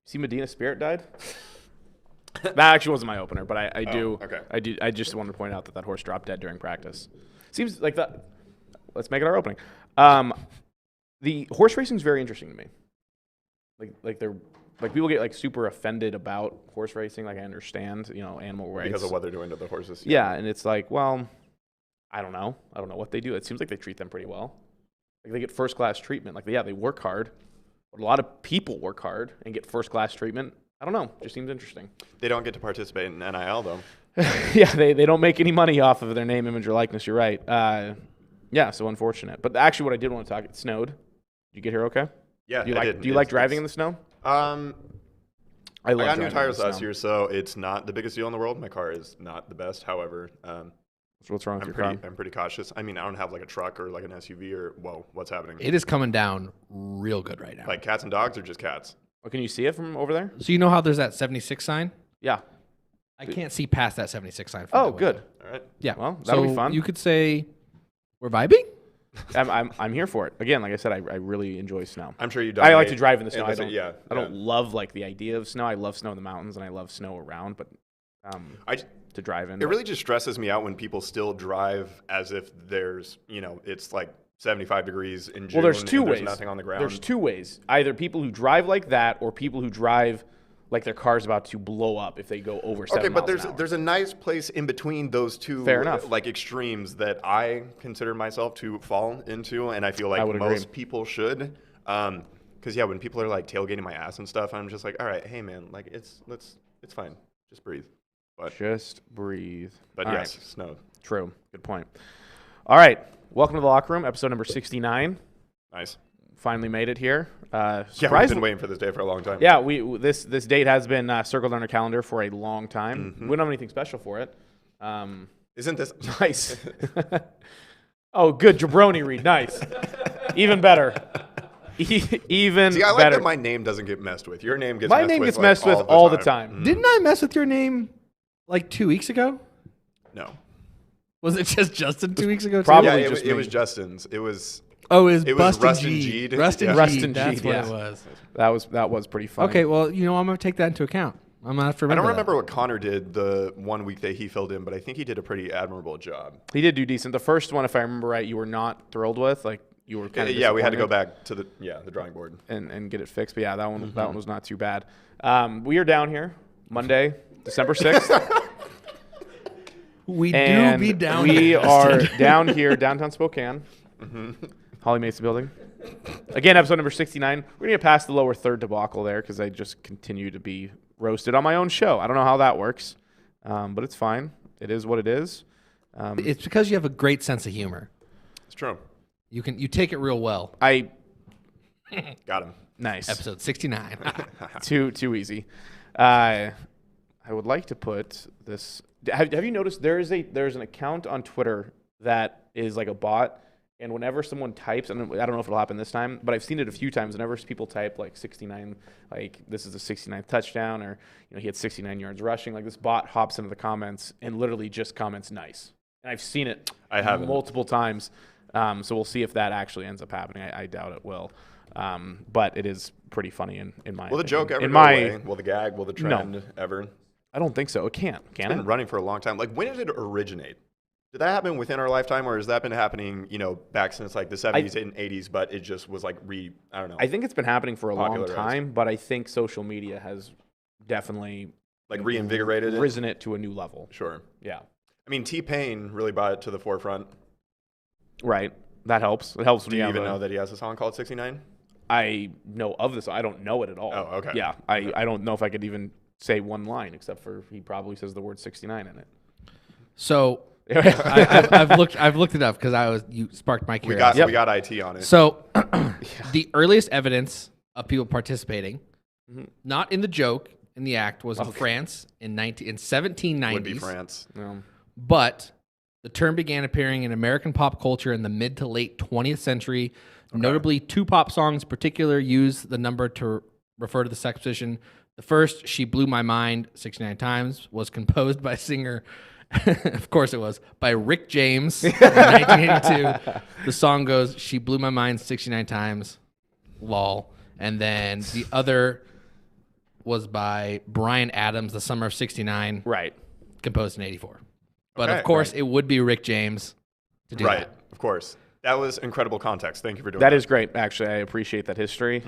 See, Medina Spirit died. That actually wasn't my opener, but I do. Okay. I just wanted to point out that horse dropped dead during practice. Seems like that. Let's make it our opening. The horse racing is very interesting to me. Like people get like super offended about horse racing. Like I understand, animal rights Because of what they're doing to the horses. Yeah, and it's like, well, I don't know what they do. It seems like they treat them pretty well. Like they get first class treatment. Like they work hard. But a lot of people work hard and get first class treatment. I don't know. It just seems interesting. They don't get to participate in NIL though. Yeah, they don't make any money off of their name, image, or likeness. You're right. Yeah, so unfortunate. But actually, what I did want to talk, it snowed. Did you get here okay? Yeah, I did. Do you like driving in the snow? I got new tires last year. year, so it's not the biggest deal in the world. My car is not the best. However, what's wrong with your car? I'm pretty cautious. I mean, I don't have like a truck or like an SUV or, whoa, what's happening? It is coming down real good right now. Like cats and dogs or just cats? Well, can you see it from over there? So you know how there's that 76 sign? Yeah. I can't see past that 76 sign. Oh, good. All right. Yeah. Well, that'll be fun. You could say we're vibing. I'm here for it. Again, like I said, I really enjoy snow. I'm sure you I like to drive in the snow. I don't love like the idea of snow. I love snow in the mountains and I love snow around, but to drive in. It really just stresses me out when people still drive as if there's, it's like 75 degrees in June. Well, there's two ways. There's nothing on the ground. There's two ways. Either people who drive like that or people who drive like their car's about to blow up if they go over 7 miles an hour. There's a nice place in between those two Fair enough. like extremes that I consider myself to fall into, and I feel like most people should. Because when people are like tailgating my ass and stuff, I'm just like, all right, hey man, like it's fine, just breathe. But just breathe. But all yes, right. snow. True. Good point. All right, welcome to the locker room, episode number 69. Nice. Finally made it here. We've been waiting for this day for a long time. Yeah, this date has been circled on our calendar for a long time. Mm-hmm. We don't have anything special for it. Isn't this nice? Oh, good jabroni read. Nice. Even better. Even See, I like better. that my name doesn't get messed with. Your name gets my messed name with. Gets messed with all the time. Mm-hmm. Didn't I mess with your name like 2 weeks ago? No. Was it just Justin 2 weeks ago? Too? Probably. Yeah, just it was Justin's. It was. Oh, it was Rustin G. G'd. Rustin Yeah. G. Rustin That's G'd, what yeah. it was. That was pretty funny. Okay, well, I'm going to take that into account. I'm going to have to remember I don't remember what Connor did the 1 week that he filled in, but I think he did a pretty admirable job. He did do decent. The first one, if I remember right, you were not thrilled with. Like you were kind of we had to go back to the drawing board and get it fixed. But yeah, that one was not too bad. We are down here Monday, December 6th. We do be down here. We are down here, downtown Spokane, Holly Mason Building. Again, episode number 69. We're going to get past the lower third debacle there because I just continue to be roasted on my own show. I don't know how that works, but it's fine. It is what it is. It's because you have a great sense of humor. It's true. You take it real well. I got him. Nice. Episode 69. Too easy. I would like to put this. Have you noticed there's an account on Twitter that is like a bot, and whenever someone types, and I don't know if it'll happen this time, but I've seen it a few times. Whenever people type like 69, like this is the 69th touchdown, or he had 69 yards rushing, like this bot hops into the comments and literally just comments nice. And I've seen it multiple times. So we'll see if that actually ends up happening. I doubt it will. But it is pretty funny in my opinion. Will the joke ever go away? Will the gag, will the trend ever? I don't think so. It can't. Can it? It's been running for a long time. Like, when did it originate? Did that happen within our lifetime, or has that been happening, back since like the 70s and 80s, but it just was like I don't know. I think it's been happening for a long Popularized. time, but I think social media has definitely like reinvigorated risen it to a new level. Sure. Yeah. I mean, T-Pain really brought it to the forefront. Right. That helps. It helps. Do you even know that he has a song called 69? I know of this. I don't know it at all. Oh, okay. Yeah. I don't know if I could even say one line, except for he probably says the word 69 in it. So I've looked it up because you sparked my curiosity. We got IT on it. So the earliest evidence of people participating, not in the joke, in the act, was in France in 1790s. Would be France. But the term began appearing in American pop culture in the mid to late 20th century. Okay. Notably, two pop songs in particular use the number to refer to the sex position. The first, She Blew My Mind 69 Times, was composed by singer, of course it was, by Rick James in 1982. The song goes, She Blew My Mind 69 Times, lol. And then the other was by Bryan Adams, The Summer of '69. Right. Composed in '84. But Okay, of course, it would be Rick James to do that. Of course. That was incredible context. Thank you for doing that. That is great, actually. I appreciate that history.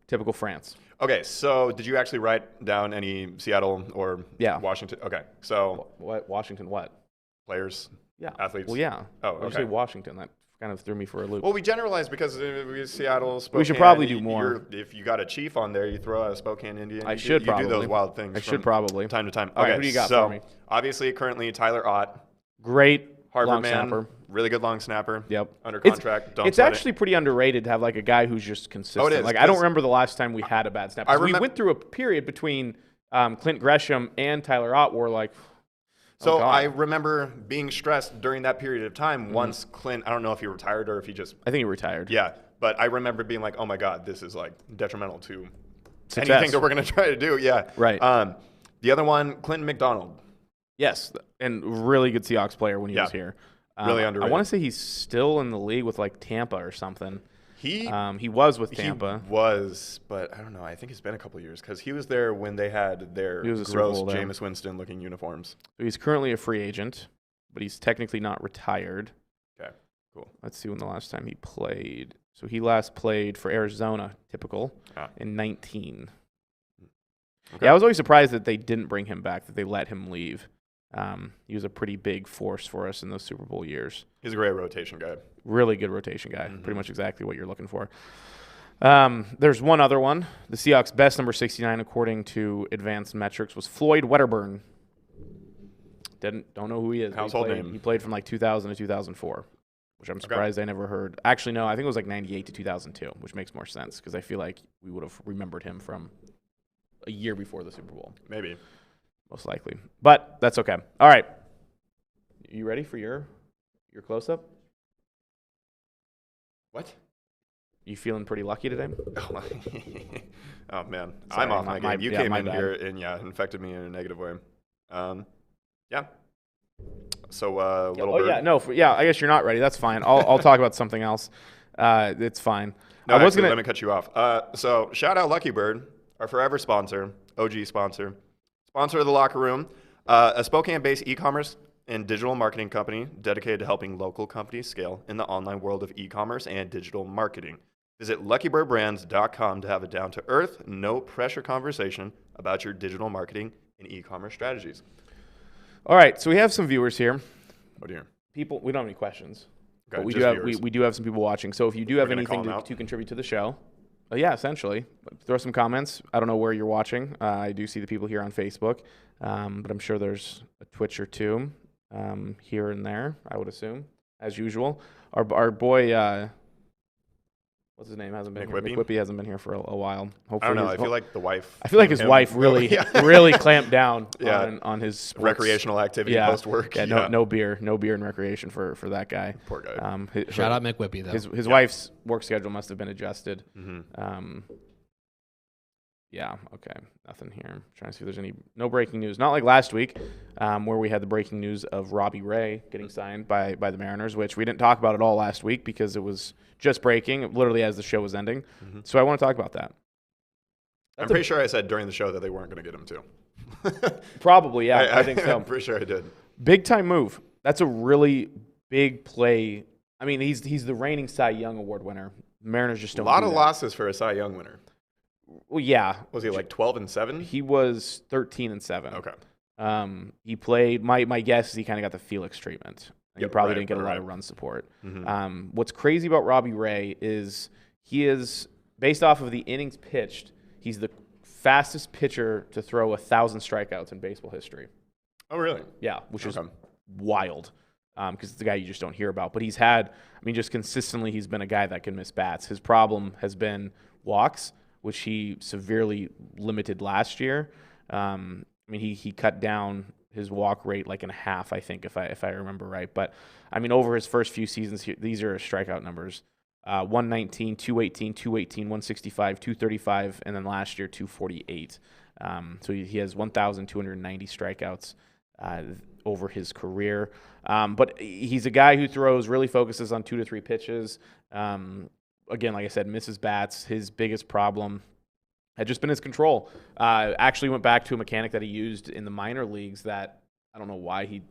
Typical France. Okay, so did you actually write down any Seattle or Washington? Okay, so what Washington? What players? Yeah, athletes. Well, yeah. Oh, okay. I say Washington. That kind of threw me for a loop. Well, we generalized because we Seattle. Spokane, we should probably do more. If you got a chief on there, you throw out a Spokane Indian. I should probably do those wild things. I should probably time to time. All okay, right, who do you got so for me? Obviously, currently Tyler Ott, great Harvard long man, snapper. really good long snapper. Yep, under contract. It's actually pretty underrated to have like a guy who's just consistent. Oh, it is, like I don't remember the last time we had a bad snapper. We went through a period between Clint Gresham and Tyler Ott where like. So I remember being stressed during that period of time once Clint, I don't know if he retired or if he just... I think he retired. Yeah, but I remember being like, oh my God, this is like detrimental to success. Anything that we're going to try to do. Yeah. Right. The other one, Clinton McDonald. Yes, and really good Seahawks player when he was here. Really underrated. I want to say he's still in the league with like Tampa or something. He was with Tampa. He was, but I don't know. I think it's been a couple of years because he was there when they had their gross Jameis Winston looking uniforms. So he's currently a free agent, but he's technically not retired. Okay, cool. Let's see when the last time he played. So he last played for Arizona, typical, in 19. Okay. Yeah, I was always surprised that they didn't bring him back, that they let him leave. He was a pretty big force for us in those Super Bowl years. He's a great rotation guy. Really good rotation guy. Pretty much exactly what you're looking for. There's one other one. The Seahawks' best number 69, according to advanced metrics, was Floyd Wedderburn. Don't know who he is. Household name. He played from like 2000 to 2004, which I'm surprised I never heard. Actually, no, I think it was like 98 to 2002, which makes more sense because I feel like we would have remembered him from a year before the Super Bowl. Maybe. Most likely. But that's okay. All right. You ready for your close-up? What? You feeling pretty lucky today? Oh man. Sorry, I'm off my game. You came in bad. here and infected me in a negative way. Yeah. So little bird. I guess you're not ready. That's fine. I'll talk about something else. It's fine. No, let me cut you off. So shout out LuckyBird, our forever sponsor, OG sponsor of the Locker Room, a Spokane-based e-commerce and digital marketing company dedicated to helping local companies scale in the online world of e-commerce and digital marketing. Visit luckybirdbrands.com to have a down-to-earth, no-pressure conversation about your digital marketing and e-commerce strategies. All right, so we have some viewers here. Oh dear. People, we don't have any questions. Okay, but we do have some people watching. So if you do have anything to contribute to the show, essentially, throw some comments. I don't know where you're watching. I do see the people here on Facebook, but I'm sure there's a Twitch or two here and there, I would assume, as usual. Our boy, what's his name? Hasn't been here. McWhippy hasn't been here for a while. Hopefully, I don't know. I feel like the wife. I feel like his wife really clamped down on his sports. Recreational activity post work. Yeah, no beer and recreation for that guy. Poor guy. Shout out McWhippy though. His wife's work schedule must have been adjusted. Yeah, okay. Nothing here. I'm trying to see if there's no breaking news. Not like last week, where we had the breaking news of Robbie Ray getting signed by the Mariners, which we didn't talk about at all last week because it was just breaking, literally as the show was ending. So I want to talk about that. I'm pretty sure I said during the show that they weren't going to get him too. Probably, yeah. I think so. I'm pretty sure I did. Big time move. That's a really big play. I mean, he's the reigning Cy Young Award winner. Mariners just don't. A lot of losses for a Cy Young winner. Well, yeah. Was he like 12-7? He was 13-7. Okay. He played. My guess is he kind of got the Felix treatment. He probably didn't get a lot of run support. What's crazy about Robbie Ray is he is, based off of the innings pitched, he's the fastest pitcher to throw 1,000 strikeouts in baseball history. Oh, really? Yeah, which is wild because it's a guy you just don't hear about. But he's had, just consistently he's been a guy that can miss bats. His problem has been walks, which he severely limited last year. He cut down his walk rate like in half, I think, if I remember right. But, over his first few seasons, these are his strikeout numbers. 119, 218, 218, 165, 235, and then last year, 248. So he has 1,290 strikeouts over his career. But he's a guy who really focuses on 2 to 3 pitches. Again, like I said, misses bats. His biggest problem had just been his control. Actually went back to a mechanic that he used in the minor leagues that I don't know why he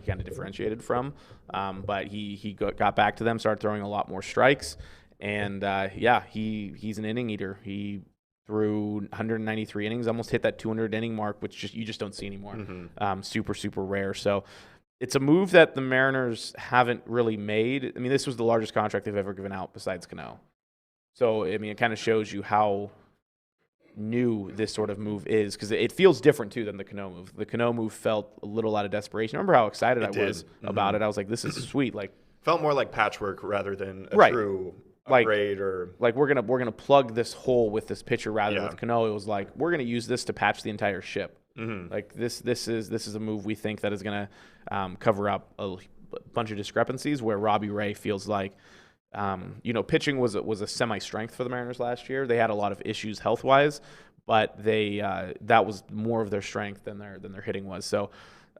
kind of differentiated from, but he got back to them, started throwing a lot more strikes, and he's an inning eater. He threw 193 innings, almost hit that 200 inning mark, which you just don't see anymore. Super, super rare. So it's a move that the Mariners haven't really made. I mean, this was the largest contract they've ever given out besides Cano. So, I mean, it kind of shows you how new this sort of move is, because it feels different, too, than the Cano move. The Cano move felt a little out of desperation. Remember how excited I was about it? I was like, this is sweet. Like, felt more like patchwork rather than a true upgrade or like we're gonna plug this hole with this pitcher rather than with Cano. It was like, we're gonna use this to patch the entire ship. Like this is a move we think that is gonna cover up a bunch of discrepancies where Robbie Ray feels like pitching was a semi-strength for the Mariners last year. They had a lot of issues health-wise, but that was more of their strength than their hitting was. So,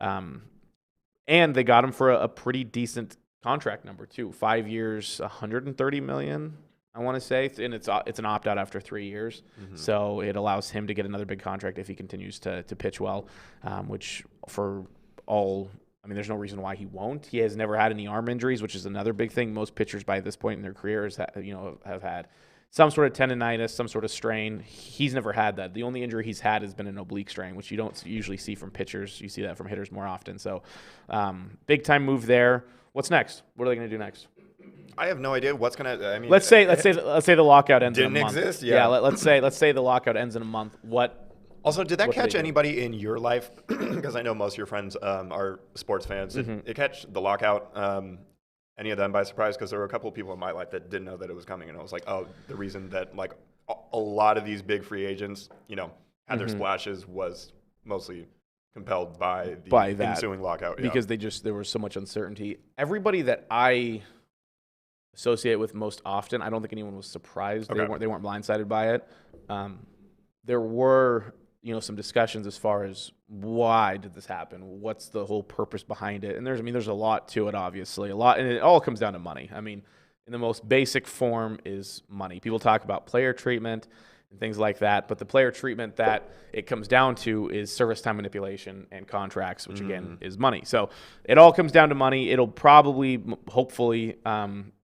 and they got him for a pretty decent contract number too. 5 years, $130 million, I want to say, and it's an opt-out after 3 years. So it allows him to get another big contract if he continues to pitch well, which for all. I mean, there's no reason why he won't. He has never had any arm injuries, which is another big thing. Most pitchers by this point in their careers, have had some sort of tendonitis, some sort of strain. He's never had that. The only injury he's had has been an oblique strain, which you don't usually see from pitchers. You see that from hitters more often. So, big time move there. What's next? What are they going to do next? I have no idea what's going to. I mean, let's say the lockout ends in a month. Didn't exist. Yeah. Let's say the lockout ends in a month. Also, did that catch anybody in your life? Because I know most of your friends are sports fans. Did it catch the lockout, any of them by surprise? Because there were a couple of people in my life that didn't know that it was coming. And I was like, oh, the reason that like a lot of these big free agents, had their splashes was mostly compelled by the ensuing lockout. Because there was so much uncertainty. Everybody that I associate with most often, I don't think anyone was surprised. Okay. They weren't blindsided by it. There were some discussions as far as why did this happen? What's the whole purpose behind it? And there's a lot to it, obviously. A lot, and it all comes down to money. I mean, in the most basic form is money. People talk about player treatment and things like that, but the player treatment that it comes down to is service time manipulation and contracts, which again is money. So it all comes down to money. It'll probably, hopefully,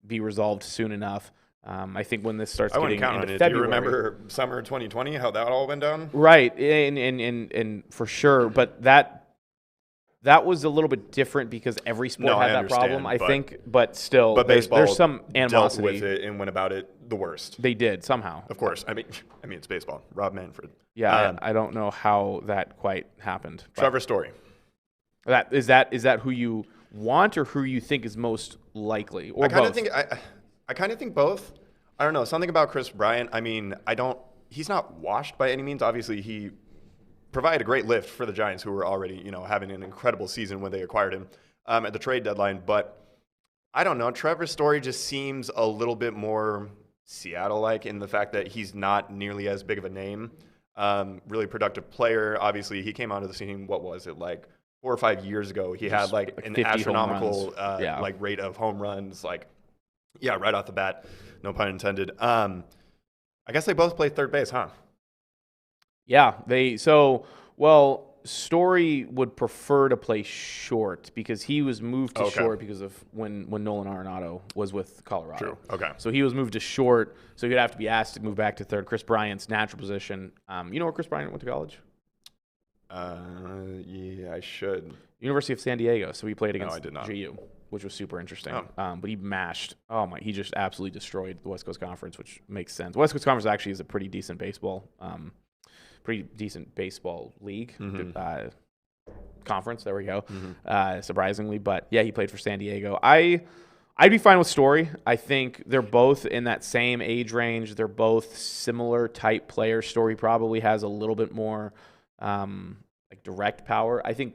be resolved soon enough. I think when this starts getting into February. Do you remember summer 2020, how that all went down? Right, and for sure. But that was a little bit different because every sport had that problem, I think. But still, baseball there's some animosity. Dealt with it and went about it the worst. They did, somehow. Of course. I mean, it's baseball. Rob Manfred. Yeah, I don't know how that quite happened. Trevor Story. Is that who you want or who you think is most likely? Or I kind of think both. I don't know. Something about Chris Bryant. I mean, he's not washed by any means. Obviously, he provided a great lift for the Giants, who were already, having an incredible season when they acquired him at the trade deadline. But I don't know. Trevor Story just seems a little bit more Seattle-like in the fact that he's not nearly as big of a name. Really productive player. Obviously, he came onto the scene, what was it, like 4 or 5 years ago. He had like an astronomical rate of home runs, right off the bat, no pun intended. I guess they both play third base, huh? Yeah, Story would prefer to play short because he was moved to short because of when Nolan Arenado was with Colorado. True. Okay. So he was moved to short, so he'd have to be asked to move back to third. Chris Bryant's natural position. You know where Chris Bryant went to college? Yeah, I should. University of San Diego. So he played against I did not. GU, which was super interesting. Oh. But he mashed. He just absolutely destroyed the West Coast Conference, which makes sense. West Coast Conference actually is a pretty decent baseball league. Conference. There we go. Surprisingly, but yeah, he played for San Diego. I'd be fine with Story. I think they're both in that same age range. They're both similar type players. Story probably has a little bit more direct power. I think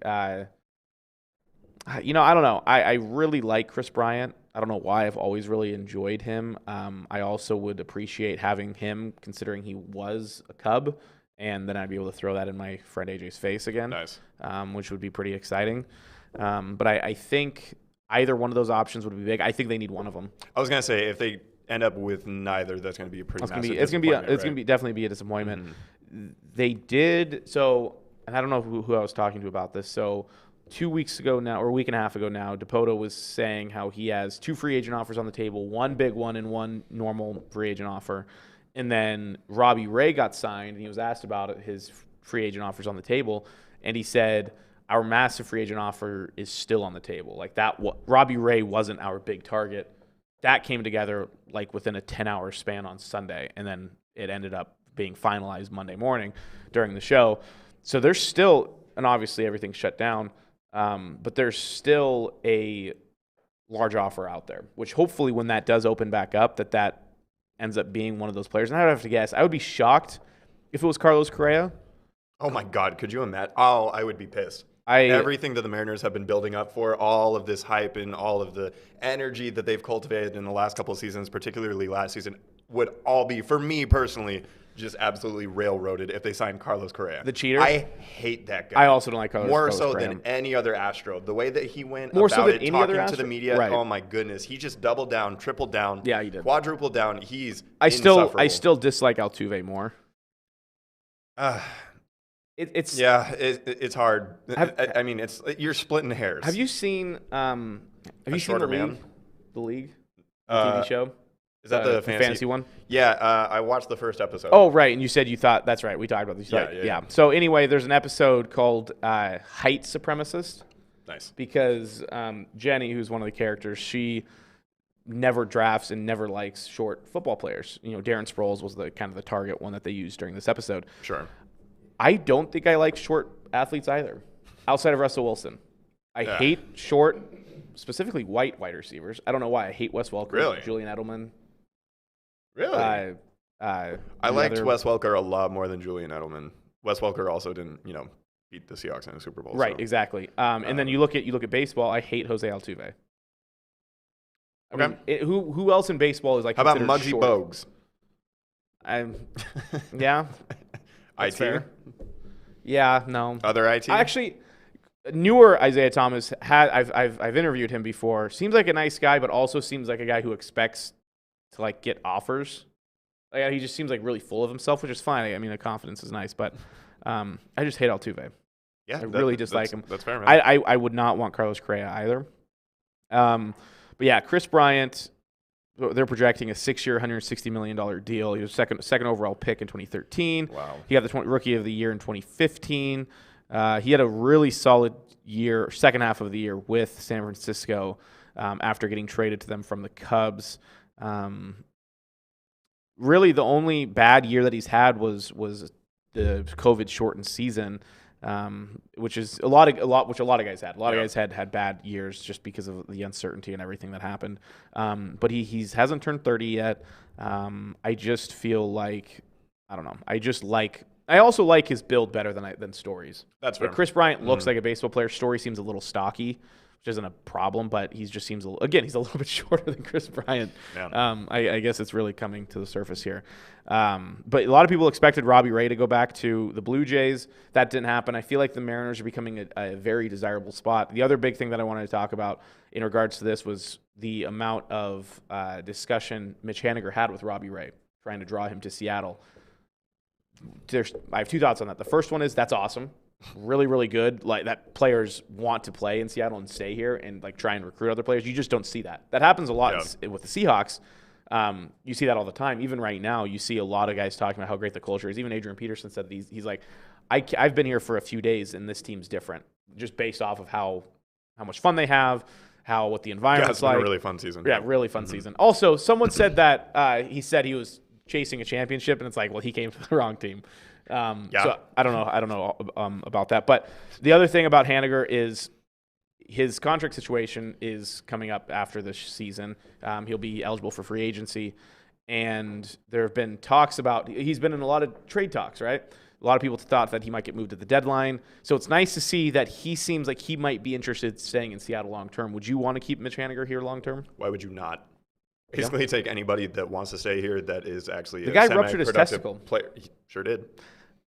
I don't know. I really like Chris Bryant. I don't know why. I've always really enjoyed him. I also would appreciate having him, considering he was a Cub, and then I'd be able to throw that in my friend AJ's face again. Nice. Which would be pretty exciting. But I think either one of those options would be big. I think they need one of them. I was going to say, if they end up with neither, that's going to be a pretty massive it's going to be definitely be a disappointment. They did so, and I don't know who I was talking to about this. So 2 weeks ago now, or a week and a half ago now, DePoto was saying how he has 2 free agent offers on the table, one big one and one normal free agent offer. And then Robbie Ray got signed, and he was asked about his free agent offers on the table, and he said, our massive free agent offer is still on the table. Like that, Robbie Ray wasn't our big target. That came together like within a 10-hour span on Sunday, and then it ended up being finalized Monday morning during the show. So there's still, and obviously everything's shut down, but there's still a large offer out there, which hopefully when that does open back up, that ends up being one of those players. And I would have to guess, I would be shocked if it was Carlos Correa. Oh my God, could you imagine? Oh, I would be pissed. Everything that the Mariners have been building up for, all of this hype and all of the energy that they've cultivated in the last couple of seasons, particularly last season, would all be, for me personally, just absolutely railroaded if they signed Carlos Correa. The cheater? I hate that guy. I also don't like Carlos Correa. More so than any other Astro. The way that he went more about so than it, any talking other to the media, right. Oh my goodness. He just doubled down, tripled down, yeah, he did. Quadrupled down. He's insufferable. I still dislike Altuve more. It's hard. I mean, you're splitting hairs. Have you seen the League? The TV show? Is that the fantasy one? Yeah, I watched the first episode. Oh, right. And you said you thought that's right. We talked about this. Yeah. So anyway, there's an episode called Height Supremacist. Nice. Because Jenny, who's one of the characters, she never drafts and never likes short football players. You know, Darren Sproles was the kind of the target one that they used during this episode. Sure. I don't think I like short athletes either, outside of Russell Wilson. I hate short, specifically white wide receivers. I don't know why. I hate Wes Welker, really? Julian Edelman. Really? I liked Wes Welker a lot more than Julian Edelman. Wes Welker also didn't, beat the Seahawks in the Super Bowl. Right, so. Exactly. And then you look at baseball. I hate Jose Altuve. I mean, who else in baseball is like? How about Muggsy short? Bogues? Yeah. IT? Fair. Yeah, no. Other IT? Actually, newer Isaiah Thomas I've interviewed him before. Seems like a nice guy, but also seems like a guy who expects to like get offers. Like, he just seems like really full of himself, which is fine. I mean, the confidence is nice, but I just hate Altuve. Yeah, I really dislike him. That's fair, man. I would not want Carlos Correa either. But yeah, Chris Bryant. They're projecting a 6-year, $160 million deal. He was second overall pick in 2013. Wow. He got the Rookie of the Year in 2015. He had a really solid year, second half of the year with San Francisco after getting traded to them from the Cubs. Really, the only bad year that he's had was the COVID-shortened season. Which is a lot of guys had. A lot of guys had bad years just because of the uncertainty and everything that happened. But he hasn't turned 30 yet. I just feel like, I don't know. I also like his build better than Story's. That's fair. Like Chris Bryant looks like a baseball player. Story seems a little stocky, which isn't a problem, but he just seems he's a little bit shorter than Chris Bryant. Yeah. I guess it's really coming to the surface here. But a lot of people expected Robbie Ray to go back to the Blue Jays. That didn't happen. I feel like the Mariners are becoming a very desirable spot. The other big thing that I wanted to talk about in regards to this was the amount of discussion Mitch Haniger had with Robbie Ray, trying to draw him to Seattle. I have 2 thoughts on that. The first one is that's awesome. Really, really good. Like that players want to play in Seattle and stay here and like try and recruit other players. You just don't see that. That happens a lot with the Seahawks. You see that all the time. Even right now, you see a lot of guys talking about how great the culture is. Even Adrian Peterson said that he's like, I've been here for a few days and this team's different, just based off of how much fun they have, what the environment's like. It's been a really fun season. Yeah, really fun season. Also, someone said that he said he was chasing a championship, and it's like, well, he came to the wrong team. So I don't know about that. But the other thing about Haniger is his contract situation is coming up after this season. He'll be eligible for free agency, and there have been talks about he's been in a lot of trade talks, right? A lot of people thought that he might get moved at the deadline. So it's nice to see that he seems like he might be interested in staying in Seattle long term. Would you want to keep Mitch Haniger here long term? Why would you not? Basically, take anybody that wants to stay here that is actually the guy ruptured his testicle. Player. He sure did.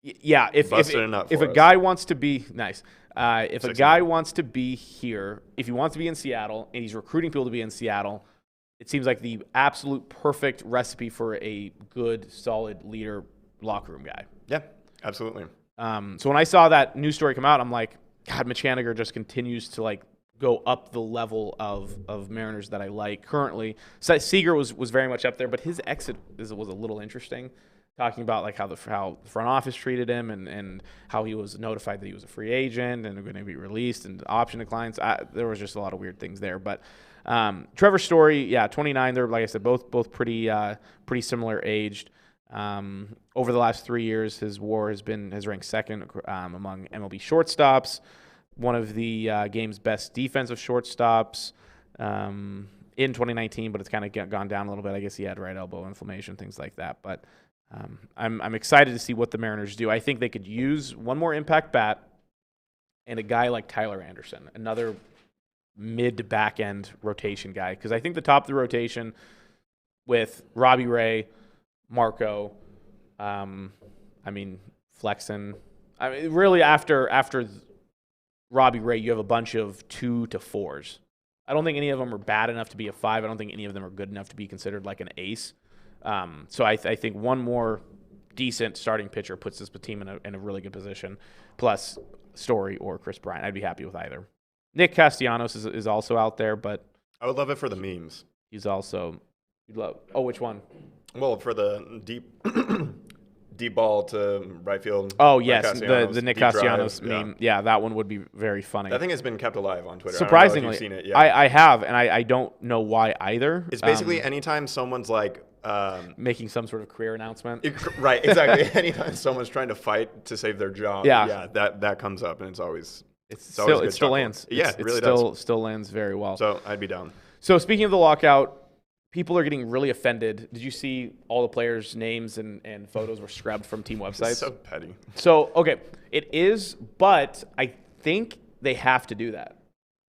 Yeah, if a guy wants to be nice, if a guy wants to be here, if he wants to be in Seattle and he's recruiting people to be in Seattle, it seems like the absolute perfect recipe for a good, solid leader, locker room guy. Yeah, absolutely. So when I saw that news story come out, I'm like, God, Mitch Haniger just continues to like go up the level of Mariners that I like currently. So Seager was very much up there, but his exit was a little interesting, talking about like how the front office treated him and how he was notified that he was a free agent and going to be released and option declines. There was just a lot of weird things there, but Trevor Story, 29. They're, like I said, both pretty similar aged. Over the last 3 years, his WAR has ranked second among MLB shortstops. One of the game's best defensive shortstops in 2019, but it's kind of gone down a little bit. I guess he had right elbow inflammation, things like that. But I'm excited to see what the Mariners do. I think they could use one more impact bat and a guy like Tyler Anderson, another mid to back end rotation guy, because I think the top of the rotation with Robbie Ray, Marco, Flexen. Really after Robbie Ray, you have a bunch of 2 to 4s. I don't think any of them are bad enough to be a 5. I don't think any of them are good enough to be considered like an ace. So I think one more decent starting pitcher puts this team in a really good position, plus Story or Chris Bryant. I'd be happy with either. Nick Castellanos is also out there, but I would love it for the memes. He's also which one? Well, for the deep ball to right field. Oh, yes, the Nick Castellanos meme. Yeah, that one would be very funny. That thing has been kept alive on Twitter. Surprisingly, I don't know if you've seen it. I have, and I don't know why either. It's basically anytime someone's like making some sort of career announcement. Right, exactly. Anytime someone's trying to fight to save their job, that comes up, and it's always it still lands. Yeah, it really does. Still lands very well. So I'd be down. So speaking of the lockout, people are getting really offended. Did you see all the players' names and photos were scrubbed from team websites? It's so petty. So, okay, it is, but I think they have to do that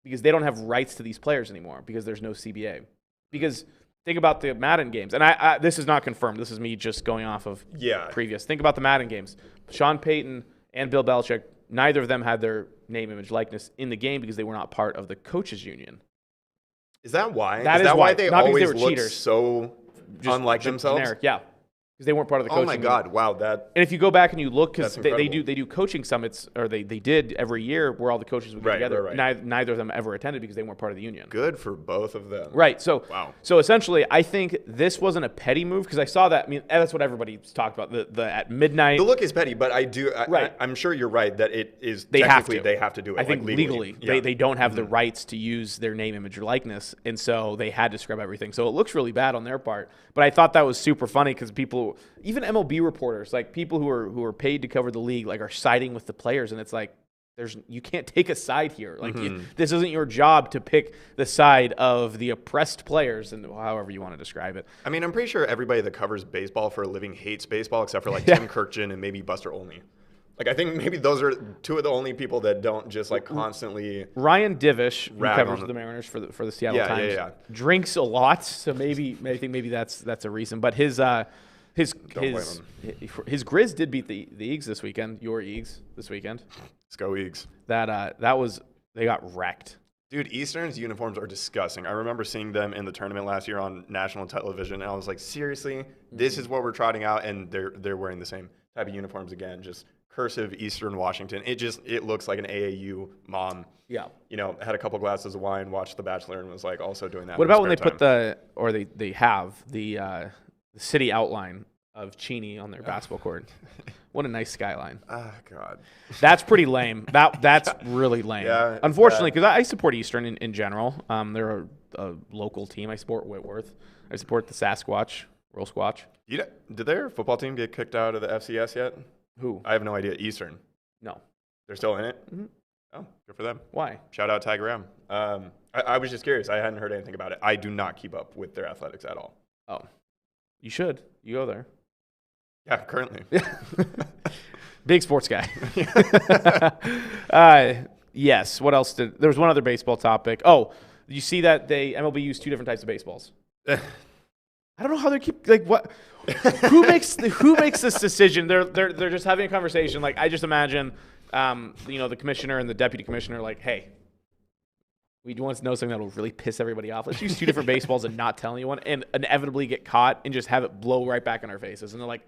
because they don't have rights to these players anymore because there's no CBA. Because think about the Madden games. And I this is not confirmed. This is me just going off of previous. Think about the Madden games. Sean Payton and Bill Belichick, neither of them had their name, image, likeness in the game because they were not part of the coaches union. Is that why? Is that why they not always look cheaters. So just unlike themselves? Generic, yeah. Because they weren't part of the coaching. Oh my God! Wow, that. And if you go back and you look, because they do coaching summits, or they did every year where all the coaches would get together. Right. Neither of them ever attended because they weren't part of the union. Good for both of them. Right. So wow. So essentially, I think this wasn't a petty move because I saw that. I mean, that's what everybody's talked about. The at midnight. The look is petty, but I'm sure you're right that it is. They have to do it. I think legally they don't have the rights to use their name, image, or likeness, and so they had to scrub everything. So it looks really bad on their part. But I thought that was super funny because people, even MLB reporters, like people who are paid to cover the league, like are siding with the players, and it's like you can't take a side here. Like this isn't your job to pick the side of the oppressed players, and however you want to describe it. I mean, I'm pretty sure everybody that covers baseball for a living hates baseball except for like Tim Kirkjian and maybe Buster Olney. Like I think maybe those are two of the only people that don't just like constantly. Ryan Divish, who covers the Mariners for the Seattle Times, drinks a lot, so maybe that's a reason. But his Grizz did beat the Eags this weekend. Your Eags this weekend. Let's go Eags. They got wrecked. Dude, Eastern's uniforms are disgusting. I remember seeing them in the tournament last year on national television, and I was like, seriously, this is what we're trotting out, and they're wearing the same type of uniforms again, just cursive Eastern Washington. It looks like an AAU mom. Yeah. Had a couple glasses of wine, watched The Bachelor, and was like also doing that. What about when they put they have the city outline of Cheney on their basketball court? What a nice skyline. Oh, God. That's pretty lame. That's really lame. Yeah, unfortunately, because I support Eastern in general. They're a local team. I support Whitworth. I support the Sasquatch, Royal Squatch. Did their football team get kicked out of the FCS yet? Who? I have no idea. Eastern. No. They're still in it? Mm-hmm. Oh, good for them. Why? Shout out Ty Graham. I was just curious. I hadn't heard anything about it. I do not keep up with their athletics at all. Oh. You should. You go there. Yeah, currently. Big sports guy. Yes. What else there was one other baseball topic. Oh, you see that MLB used two different types of baseballs. I don't know how they keep what. Who makes this decision? They're just having a conversation. Like I just imagine, the commissioner and the deputy commissioner, like, hey, We want to know something that will really piss everybody off. Let's use 2 different baseballs and not tell anyone, and inevitably get caught and just have it blow right back in our faces. And they're like,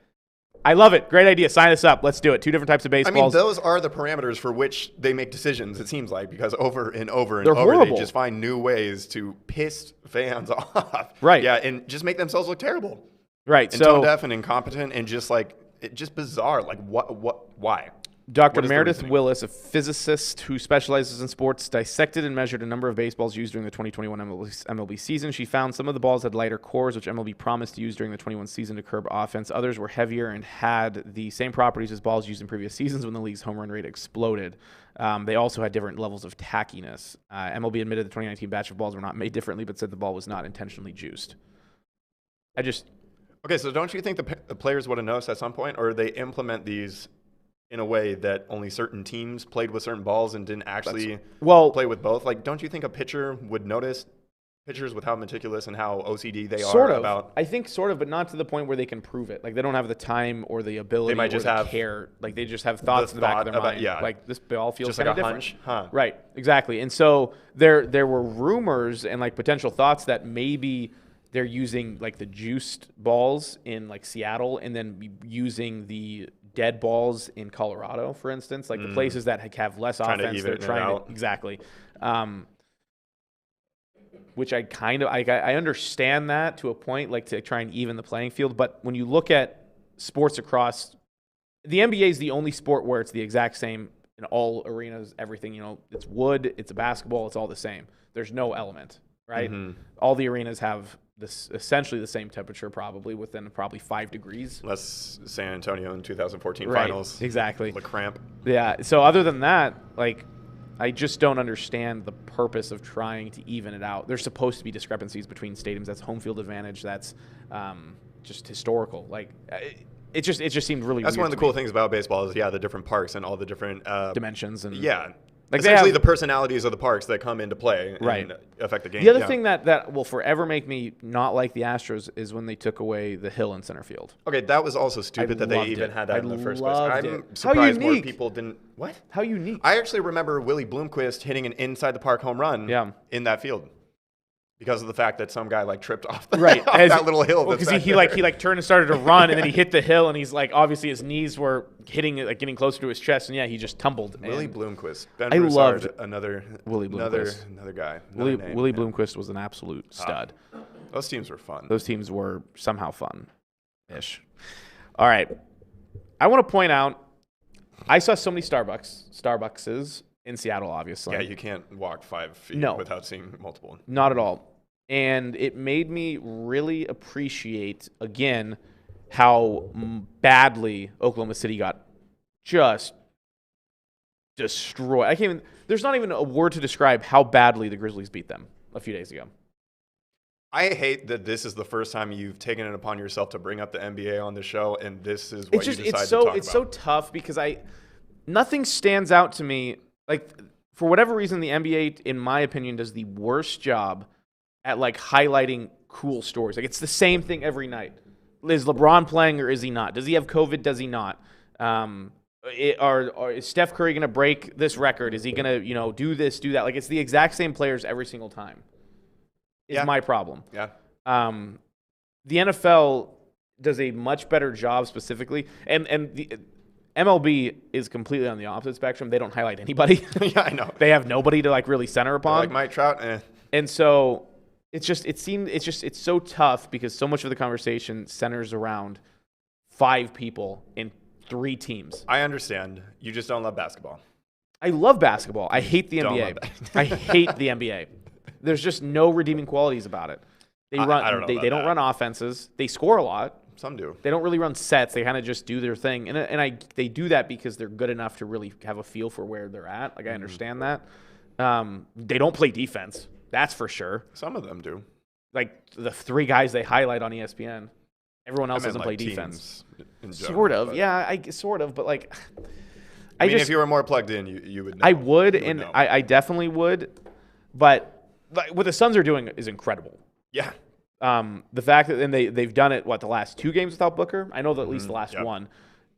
I love it. Great idea. Sign us up. Let's do it. 2 different types of baseballs. I mean, those are the parameters for which they make decisions, it seems like, because over and over and They're over, horrible. they just find new ways to piss fans off. Right. Yeah, and just make themselves look terrible. Right. And tone deaf and incompetent and just like, just bizarre. Like, why? Dr. Meredith Willis, a physicist who specializes in sports, dissected and measured a number of baseballs used during the 2021 MLB season. She found some of the balls had lighter cores, which MLB promised to use during the 21 season to curb offense. Others were heavier and had the same properties as balls used in previous seasons when the league's home run rate exploded. They also had different levels of tackiness. MLB admitted the 2019 batch of balls were not made differently, but said the ball was not intentionally juiced. Okay, so don't you think the players would have noticed at some point, or they implement these in a way that only certain teams played with certain balls and didn't actually play with both? Like, don't you think a pitcher would notice pitchers with how meticulous and how OCD they are about? I think sort of, but not to the point where they can prove it. Like, they don't have the time or the ability or the care. Like, they just have thoughts in the back of their mind. Yeah. Like, this ball feels just kind of like a different. hunch, huh? Right, exactly. And so there were rumors and like potential thoughts that maybe they're using like the juiced balls in like Seattle and then using the dead balls in Colorado, for instance, like the places that have less offense. They're trying to exactly. Which I understand that to a point, like to try and even the playing field. But when you look at sports across, the NBA is the only sport where it's the exact same in all arenas. Everything, it's wood, it's a basketball, it's all the same. There's no element, right? All the arenas have this essentially the same temperature, probably within 5 degrees. Less San Antonio in 2014 right, finals. Exactly. The cramp. Yeah. So other than that, like, I just don't understand the purpose of trying to even it out. There's supposed to be discrepancies between stadiums. That's home field advantage. That's just historical. Like, it just seemed really. That's weird one of the cool things about baseball is the different parks and all the different dimensions and like essentially the personalities of the parks that come into play and affect the game. The other thing that will forever make me not like the Astros is when they took away the hill in center field. Okay, that was also stupid that they even had that in the first place. I'm How surprised more unique. people didn't. What? How unique. I actually remember Willie Bloomquist hitting an inside the park home run in that field. Because of the fact that some guy like tripped off, off that little hill. Because he turned and started to run, and then he hit the hill, and he's like, obviously his knees were hitting it, like getting closer to his chest, and he just tumbled. Willie Bloomquist. I loved another Willie Bloomquist. Another guy. Willie Bloomquist was an absolute stud. Those teams were fun. Those teams were somehow fun-ish. All right, I want to point out, I saw so many Starbuckses in Seattle, obviously. Yeah, you can't walk 5 feet without seeing multiple. Not at all. And it made me really appreciate, again, how badly Oklahoma City got just destroyed. There's not even a word to describe how badly the Grizzlies beat them a few days ago. I hate that this is the first time you've taken it upon yourself to bring up the NBA on the show, and this is what you decide to talk about. It's so tough because nothing stands out to me. Like, for whatever reason, the NBA, in my opinion, does the worst job at like highlighting cool stories. Like, it's the same thing every night. Is LeBron playing or is he not? Does he have COVID? Does he not? Is Steph Curry going to break this record? Is he going to, do this, do that? Like, it's the exact same players every single time. Is my problem. Yeah. The NFL does a much better job specifically, and the MLB is completely on the opposite spectrum. They don't highlight anybody. Yeah, I know. They have nobody to like really center upon. Like Mike Trout. And so it's so tough because so much of the conversation centers around 5 people in 3 teams. I understand. You just don't love basketball. I love basketball. I hate the NBA. I hate the NBA. There's just no redeeming qualities about it. They don't run offenses. They score a lot. Some do. They don't really run sets. They kind of just do their thing. They do that because they're good enough to really have a feel for where they're at. Like, I understand that. They don't play defense. That's for sure. Some of them do. Like, the 3 guys they highlight on ESPN. Everyone else doesn't play defense. Sort of. But like, I mean, if you were more plugged in, you would know. I would, and I definitely would. But like, what the Suns are doing is incredible. Yeah. The fact that they've done it, the last 2 games without Booker? I know that at least the last one.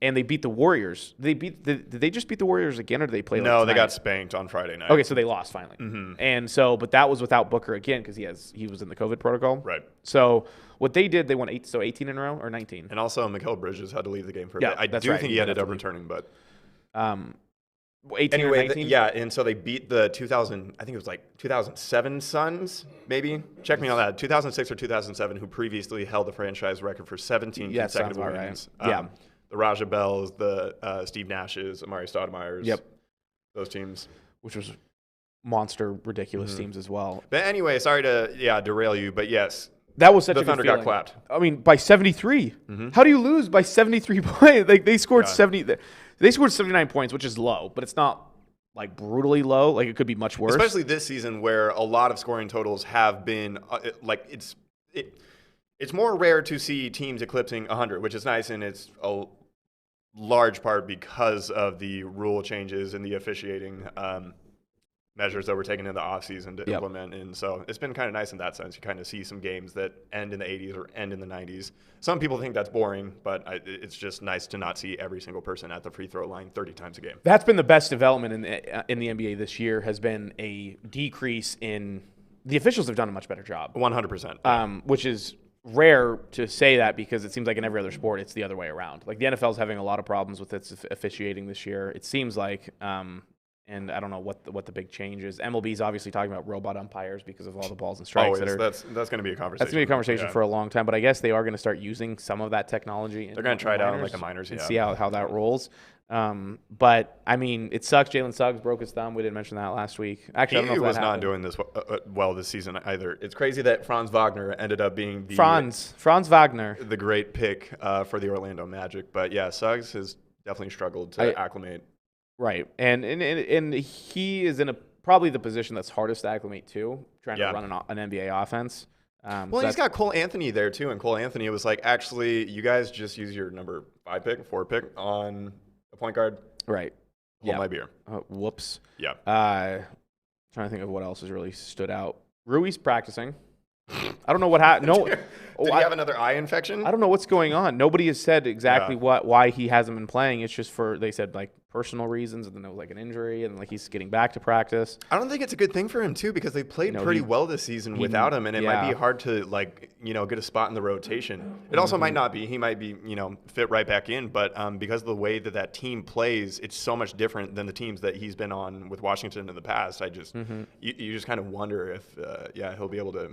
and they beat the Warriors. Did they just beat the Warriors again, or did they play? No, like they got spanked on Friday night. Okay, so they lost finally. And so, but that was without Booker again because he was in the COVID protocol. Right. So what they did, they won 18 in a row or 19. And also, Mikal Bridges had to leave the game for a bit. I do think he ended up returning, but 18 anyway, or 19? and so they beat the 2007 Suns, maybe. Check me on that. 2006 or 2007, who previously held the franchise record for 17 consecutive wins. Right. The Raja Bells, the Steve Nashes, Amari Stoudemire's. Yep. Those teams. Which was monster, ridiculous teams as well. But anyway, sorry to derail you, but yes. That was such the a Thunder good got clapped. I mean, by 73. How do you lose by 73 points? Like they scored 70. They scored 79 points, which is low, but it's not like brutally low. Like it could be much worse. Especially this season, where a lot of scoring totals have been it's more rare to see teams eclipsing 100, which is nice, and it's a large part because of the rule changes and the officiating measures that were taken in the offseason to implement. And so it's been kind of nice in that sense. You kind of see some games that end in the 80s or end in the 90s. Some people think that's boring, but it's just nice to not see every single person at the free throw line 30 times a game. That's been the best development in the NBA this year, has been a decrease in – the officials have done a much better job. 100%. Which is rare to say that because it seems like in every other sport it's the other way around. Like the NFL is having a lot of problems with its officiating this year, it seems like. And I don't know what the big change is. MLB is obviously talking about robot umpires because of all the balls and strikes. That's going to be a conversation. That's going to be a conversation for a long time. But I guess they are going to start using some of that technology. They're going to try it out in like the minors and see how that rolls. But I mean, it sucks. Jalen Suggs broke his thumb. We didn't mention that last week. Actually, I don't know if that was happened. not doing this well this season either. It's crazy that Franz Wagner ended up being Franz Wagner, the great pick for the Orlando Magic. But yeah, Suggs has definitely struggled to acclimate. Right, and he is in probably the position that's hardest to acclimate to, trying to run an NBA offense. Well, he's got Cole Anthony there too, and Cole Anthony was like, actually, you guys just use your number 4 pick on a point guard. Right. Hold my beer. Whoops. Yeah. Trying to think of what else has really stood out. Rui's practicing. I don't know what happened. No, did he have another eye infection? I don't know what's going on. Nobody has said exactly why he hasn't been playing. It's just they said like personal reasons, and then there was like an injury, and like he's getting back to practice. I don't think it's a good thing for him too, because they played pretty well this season without him, and it might be hard to get a spot in the rotation. It also might not be. He might be fit right back in, but because of the way that team plays, it's so much different than the teams that he's been on with Washington in the past. I just you just kind of wonder if he'll be able to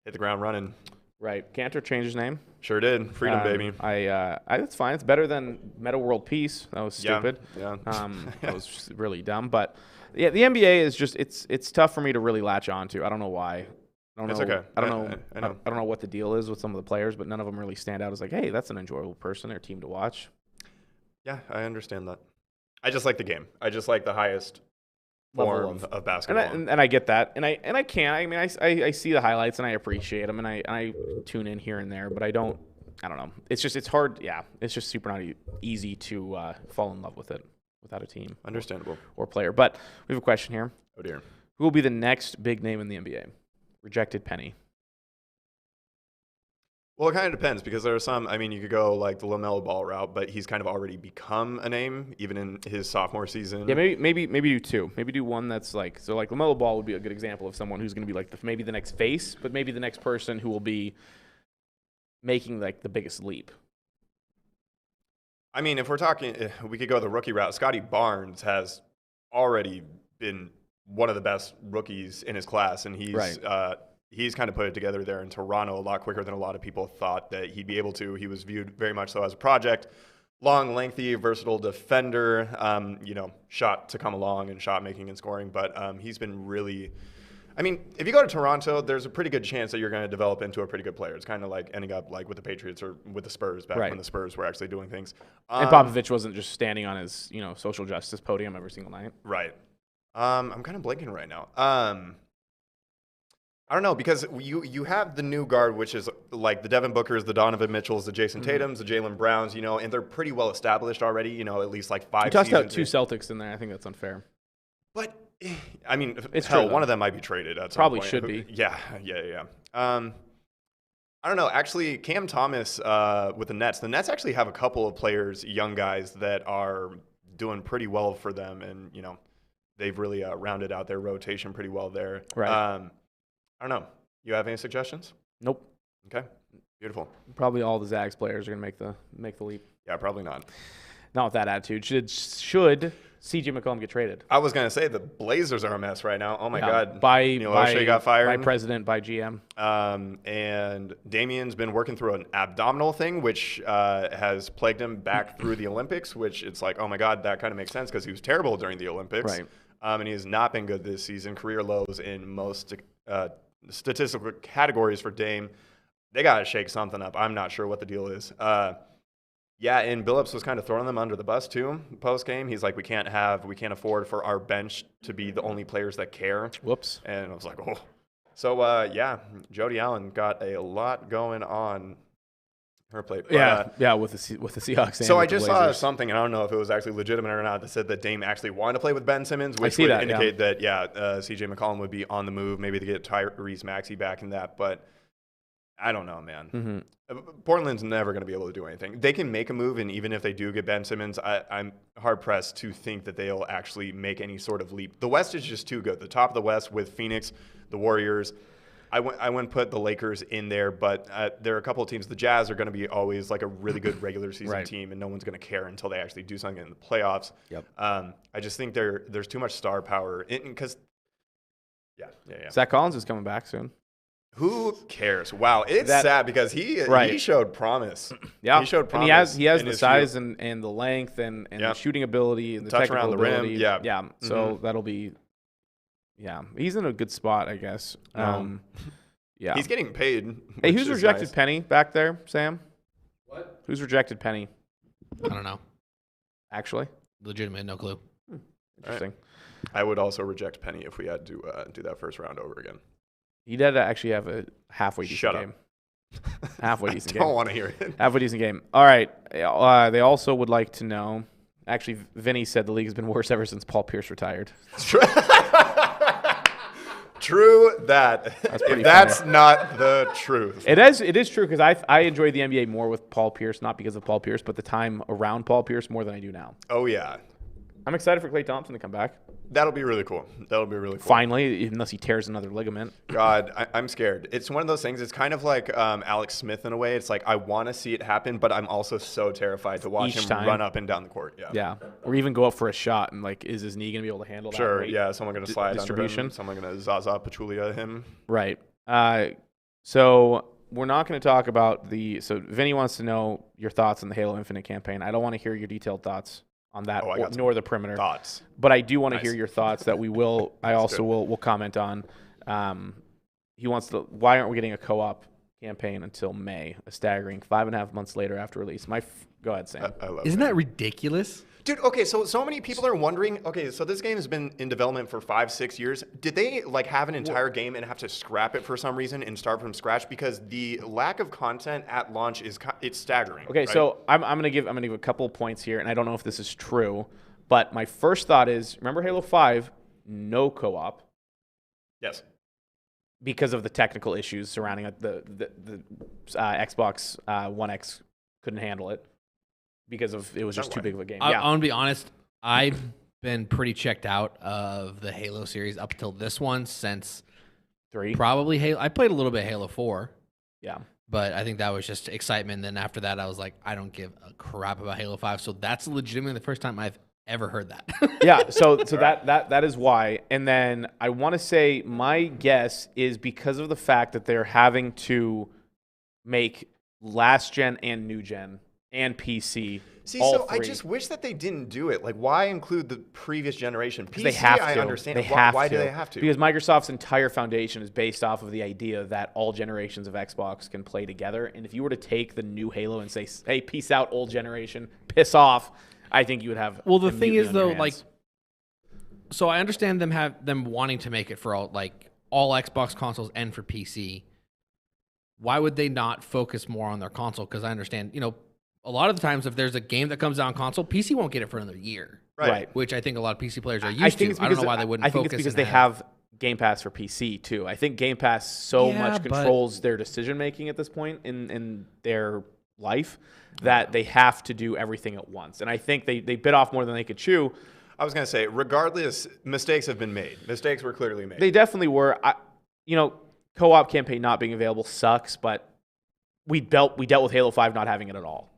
hit the ground running. Right. Cantor changed his name. Sure did. Freedom, baby. That's fine. It's better than Meta World Peace. That was stupid. Yeah. That was just really dumb. But yeah, the NBA is just it's tough for me to really latch on to. I don't know why. It's okay. I don't know what the deal is with some of the players, but none of them really stand out as like, hey, that's an enjoyable person or team to watch. Yeah, I understand that. I just like the game. I just like the highest form of basketball, and I get that, and I can. I mean, I see the highlights and I appreciate them, and I tune in here and there, but I don't know. It's hard. Yeah, it's just super not easy to fall in love with it without a team. Understandable. Or player. But we have a question here. Oh dear. Who will be the next big name in the NBA? Rejected Penny. Well, it kind of depends, because there are some. I mean, you could go like the LaMelo Ball route, but he's kind of already become a name even in his sophomore season. Yeah, maybe do two. Maybe do one that's like LaMelo Ball would be a good example of someone who's going to be like maybe the next face, but maybe the next person who will be making like the biggest leap. I mean, if we're talking, we could go the rookie route. Scotty Barnes has already been one of the best rookies in his class, and he's kind of put it together there in Toronto a lot quicker than a lot of people thought that he'd be able to. He was viewed very much so as a project. Long, lengthy, versatile defender, shot to come along and shot making and scoring. But he's been really, I mean, if you go to Toronto, there's a pretty good chance that you're going to develop into a pretty good player. It's kind of like ending up like with the Patriots or with the Spurs back when the Spurs were actually doing things. And Popovich wasn't just standing on his, social justice podium every single night. Right. I'm kind of blanking right now. I don't know, because you have the new guard, which is like the Devin Bookers, the Donovan Mitchells, the Jason Tatums, the Jaylen Browns, and they're pretty well established already, at least like 5 seasons. You tossed out 2 Celtics in there. I think that's unfair. But, I mean, it's true, one of them might be traded at some Probably point. Should be. Yeah. I don't know. Actually, Cam Thomas with the Nets actually have a couple of players, young guys, that are doing pretty well for them. And, they've really rounded out their rotation pretty well there. Right. I don't know. You have any suggestions? Nope. Okay. Beautiful. Probably all the Zags players are going to make the leap. Yeah, probably not. Not with that attitude. Should CJ McCollum get traded? I was going to say the Blazers are a mess right now. Oh, my God. Neil O'Shea got fired. By president, by GM. And Damian's been working through an abdominal thing, which has plagued him back through the Olympics, which it's like, oh, my God, that kind of makes sense because he was terrible during the Olympics. Right. And he has not been good this season. Career lows in most statistical categories for Dame. They got to shake something up. I'm not sure what the deal is. Yeah, and Billups was kind of throwing them under the bus too post game. He's like, we can't afford for our bench to be the only players that care. Whoops. And I was like, oh. So yeah, Jody Allen got a lot going on her plate. But, yeah, with the Seahawks. So I just saw something, and I don't know if it was actually legitimate or not, that said that Dame actually wanted to play with Ben Simmons, which would indicate that CJ McCollum would be on the move, maybe to get Tyrese Maxey back in that, but I don't know, man. Mm-hmm. Portland's never going to be able to do anything. They can make a move, and even if they do get Ben Simmons, I'm hard-pressed to think that they'll actually make any sort of leap. The West is just too good. The top of the West with Phoenix, the Warriors. I wouldn't put the Lakers in there, but there are a couple of teams. The Jazz are going to be always like a really good regular season team, and no one's going to care until they actually do something in the playoffs. Yep. I just think there's too much star power. Because, yeah. Zach Collins is coming back soon. Who cares? Wow, it's sad because he showed promise. Yeah, he showed promise. And he has the size and the length and the shooting ability and the touch technical around the ability. rim. Yeah. So that'll be. Yeah, he's in a good spot, I guess. Yeah, he's getting paid. Hey, who's rejected Penny back there, Sam? What? Who's rejected Penny? I don't know. Actually, legitimate, no clue. Interesting. Right. I would also reject Penny if we had to do that first round over again. He did actually have a halfway decent game. Halfway decent game. I don't want to hear it. Halfway decent game. All right. They also would like to know. Actually, Vinny said the league has been worse ever since Paul Pierce retired. True that. That's not the truth. It is true because I enjoy the NBA more with Paul Pierce, not because of Paul Pierce, but the time around Paul Pierce more than I do now. Oh, yeah. I'm excited for Klay Thompson to come back. That'll be really cool. Finally, unless he tears another ligament. God, I'm scared. It's one of those things. It's kind of like Alex Smith in a way. It's like I want to see it happen, but I'm also so terrified to watch him run up and down the court. Yeah. Or even go up for a shot and is his knee going to be able to handle that? Sure. Yeah. Someone going to slide distribution. Under him. Someone going to Zaza Pachulia him. Right. So we're not going to talk about So Vinny wants to know your thoughts on the Halo Infinite campaign. I don't want to hear your detailed thoughts on that, nor the perimeter thoughts. But I do want to hear your thoughts that we will. I also will comment on. He wants to. Why aren't we getting a co-op campaign until May? A staggering 5.5 months later after release. Go ahead, Sam. I love Isn't that ridiculous? Dude, okay, so many people are wondering, okay, so this game has been in development for 5-6 years. Did they have an entire game and have to scrap it for some reason and start from scratch? Because the lack of content at launch it's staggering. Okay, right? So I'm gonna give a couple of points here, and I don't know if this is true, but my first thought is, remember Halo 5, no co-op. Yes. Because of the technical issues surrounding it, the Xbox One X couldn't handle it. Because it was just too big of a game. I want to be honest. I've been pretty checked out of the Halo series up until this one since 3. Probably Halo. I played a little bit of Halo 4. Yeah. But I think that was just excitement. Then after that, I was like, I don't give a crap about Halo 5. So that's legitimately the first time I've ever heard that. Yeah. So that is why. And then I want to say my guess is because of the fact that they're having to make last gen and new gen and PC. See, so I just wish that they didn't do it. Like, why include the previous generation? PC, they have to. I understand. Why do they have to? Because Microsoft's entire foundation is based off of the idea that all generations of Xbox can play together. And if you were to take the new Halo and say, hey, peace out, old generation, piss off, I think you would have. Well, the thing is, though, so I understand them wanting to make it for all Xbox consoles and for PC. Why would they not focus more on their console? Because I understand, a lot of the times, if there's a game that comes out on console, PC won't get it for another year. Right. Which I think a lot of PC players are used to. I don't know why they wouldn't focus. I think it's because they have Game Pass for PC too. I think Game Pass so much controls their decision making at this point in their life that they have to do everything at once. And I think they bit off more than they could chew. I was going to say, regardless, mistakes have been made. Mistakes were clearly made. They definitely were. Co-op campaign not being available sucks, but we dealt with Halo 5 not having it at all.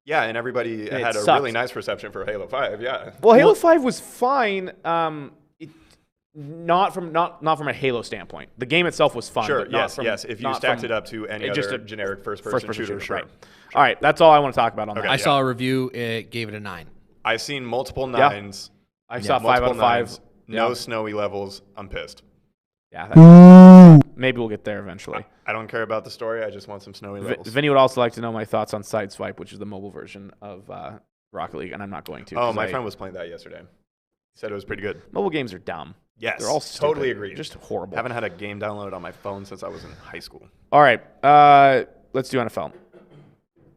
Yeah, and everybody had a really nice reception for Halo 5, yeah. Well, Halo 5 was fine. Not from a Halo standpoint. The game itself was fun. Sure, but yes. If you stacked it up to any other generic first-person shooter, sure. Right. All right, that's all I want to talk about on that. I saw a review. It gave it a 9. I've seen multiple 9s. I saw 5 out of 5. No snowy levels. I'm pissed. Yeah. Maybe we'll get there eventually. I don't care about the story. I just want some snowy levels. Vinny would also like to know my thoughts on Sideswipe, which is the mobile version of Rocket League, and I'm not going to. Oh, my friend was playing that yesterday. He said it was pretty good. Mobile games are dumb. Yes, they're all totally agreed. Just horrible. Haven't had a game downloaded on my phone since I was in high school. All right, let's do NFL.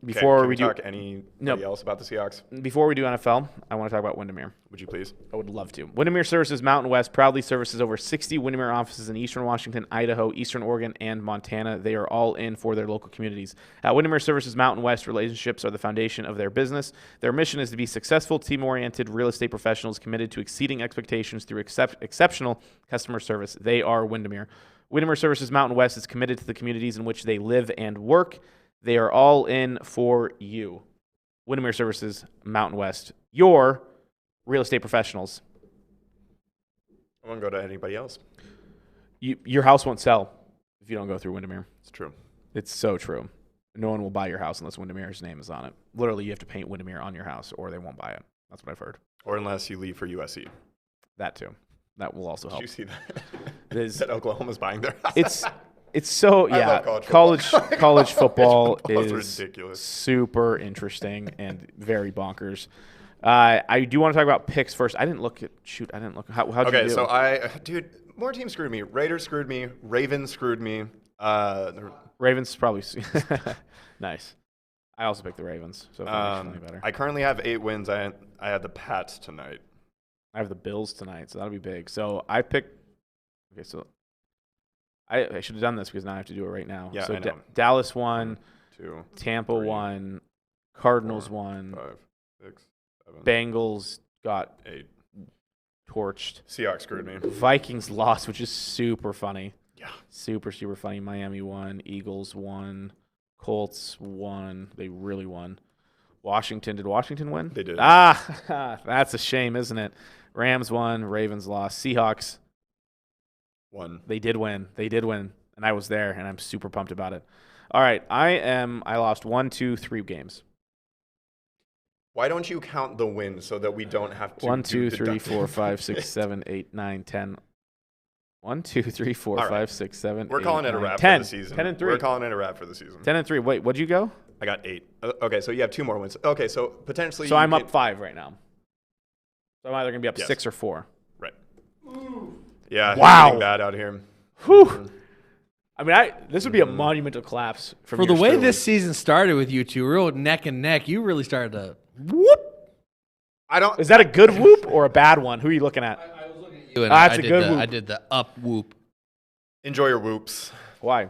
Before we talk anybody else about the Seahawks? Before we do NFL, I want to talk about Windermere. Would you please? I would love to. Windermere Services Mountain West proudly services over 60 Windermere offices in Eastern Washington, Idaho, Eastern Oregon, and Montana. They are all in for their local communities. At Windermere Services Mountain West, relationships are the foundation of their business. Their mission is to be successful, team-oriented real estate professionals committed to exceeding expectations through exceptional customer service. They are Windermere. Windermere Services Mountain West is committed to the communities in which they live and work. They are all in for you. Windermere Services, Mountain West. Your real estate professionals. I won't go to anybody else. Your house won't sell if you don't go through Windermere. It's true. It's so true. No one will buy your house unless Windermere's name is on it. Literally, you have to paint Windermere on your house or they won't buy it. That's what I've heard. Or unless you leave for USC. That too. That will also help. Did you see that? That Oklahoma's buying their house. It's so, yeah, college football is ridiculous. Super interesting and very bonkers. I do want to talk about picks first. I didn't look. How'd you do? Okay, so dude, more teams screwed me. Raiders screwed me. Ravens screwed me. Ravens probably nice. I also picked the Ravens, so it better. I currently have 8 wins. I had the Pats tonight. I have the Bills tonight, so that'll be big. So I picked. Okay, so I should have done this because now I have to do it right now. Yeah, so I know. Dallas won, 2, Tampa 3, won, Cardinals 4, won, 5, 6, 7, Bengals got 8. Torched. Seahawks screwed me. Vikings lost, which is super funny. Yeah. Super funny. Miami won, Eagles won, Colts won. They really won. Did Washington win? They did. That's a shame, isn't it? Rams won, Ravens lost, Seahawks won. They did win, and I was there, and I'm super pumped about it. All right, I lost 1, 2, 3 games. Why don't you count the wins so that we don't have to 1, 2, 3, 4, 5, 6, 7, 8, 9, 10. 1, 2, 3, 4, 5, 6, 7, We're 8, calling it a 9, wrap 10. for the season. 10 and 3. We're calling it a wrap for the season. 10 and 3. Wait, what'd you go? I got 8. Okay, so you have 2 more wins. Okay, so potentially. So I'm up 5 right now. So I'm either gonna be up 6 or 4. Right. Yeah. Wow. Getting bad out here. Whew. I mean, this would be a monumental collapse for the way this season started with you two, real neck and neck. You really started to whoop. Is that a good whoop or a bad one? Who are you looking at? I was looking at you, and that's a good whoop. I did the up whoop. Enjoy your whoops. Why?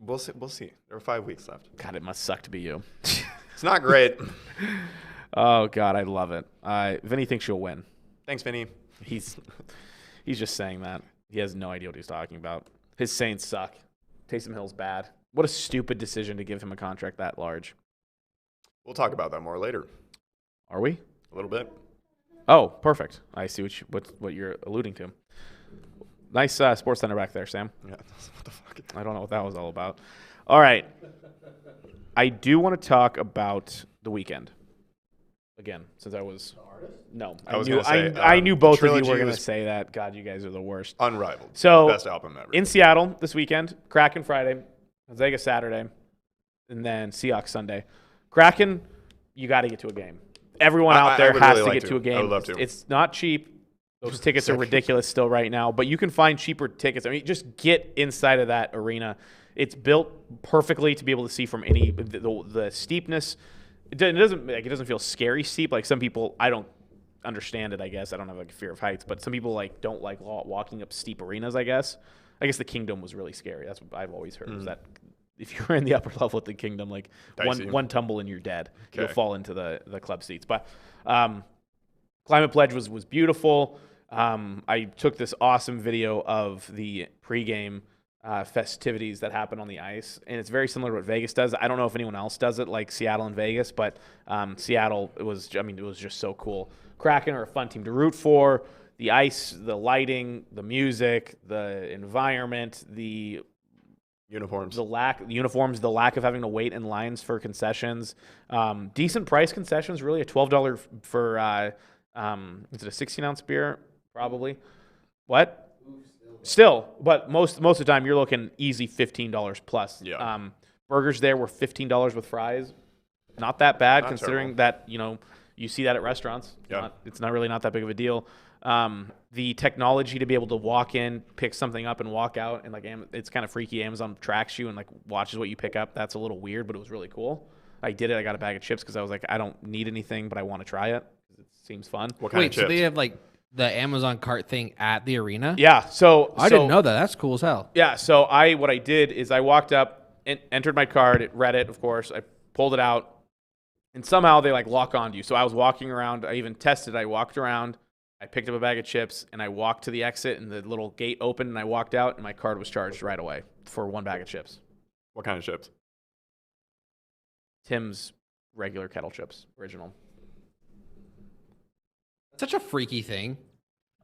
We'll see. There are 5 weeks left. God, it must suck to be you. It's not great. Oh God, I love it. Vinny thinks you'll win. Thanks, Vinny. He's just saying that. He has no idea what he's talking about. His Saints suck. Taysom Hill's bad. What a stupid decision to give him a contract that large. We'll talk about that more later. Are we? A little bit. Oh, perfect. I see what you're alluding to. Nice Sports Center back there, Sam. Yeah. What the fuck? I don't know what that was all about. All right. I do want to talk about the weekend. Again, since I was... No. I knew both of you were going to say that. God, you guys are the worst. Unrivaled. So, best album ever. In Seattle this weekend, Kraken Friday, Gonzaga Saturday, and then Seahawks Sunday. Kraken, you got to get to a game. Everyone out there has to get to a game. I would love to. It's not cheap. Those tickets are ridiculous still right now, but you can find cheaper tickets. I mean, just get inside of that arena. It's built perfectly to be able to see from the steepness. It doesn't feel scary steep like some people. I don't understand it, I guess. I don't have like a fear of heights, but some people like don't like walking up steep arenas, I guess. I guess the Kingdom was really scary. That's what I've always heard, is that if you're in the upper level at the Kingdom, like one tumble and you're dead. Okay. You'll fall into the club seats. But Climate Pledge was beautiful. I took this awesome video of the pregame festivities that happen on the ice, and it's very similar to what Vegas does. I don't know if anyone else does it like Seattle and Vegas, but Seattle, it was just so cool. Kraken are a fun team to root for. The ice, the lighting, the music, the environment, the uniforms, the lack of having to wait in lines for concessions, decent price concessions. Really, a $12 for is it a 16-ounce beer? Probably. What? Still, but most of the time you're looking easy $15 plus. Yeah. Burgers there were $15 with fries. Not that bad, not considering terrible. That you see that at restaurants. Yeah. It's not that big of a deal. The technology to be able to walk in, pick something up, and walk out, and like it's kind of freaky. Amazon tracks you and like watches what you pick up. That's a little weird, but it was really cool. I did it. I got a bag of chips because I was like, I don't need anything, but I want to try it because it seems fun. What kind of chips? So they have like the Amazon cart thing at the arena? Yeah. So I didn't know that. That's cool as hell. Yeah. So what I did is I walked up and entered my card. It read it, of course. I pulled it out, and somehow they like lock onto you. So I was walking around. I even tested. I walked around. I picked up a bag of chips, and I walked to the exit, and the little gate opened, and I walked out, and my card was charged right away for one bag of chips. What kind of chips? Tim's regular kettle chips, original. Such a freaky thing.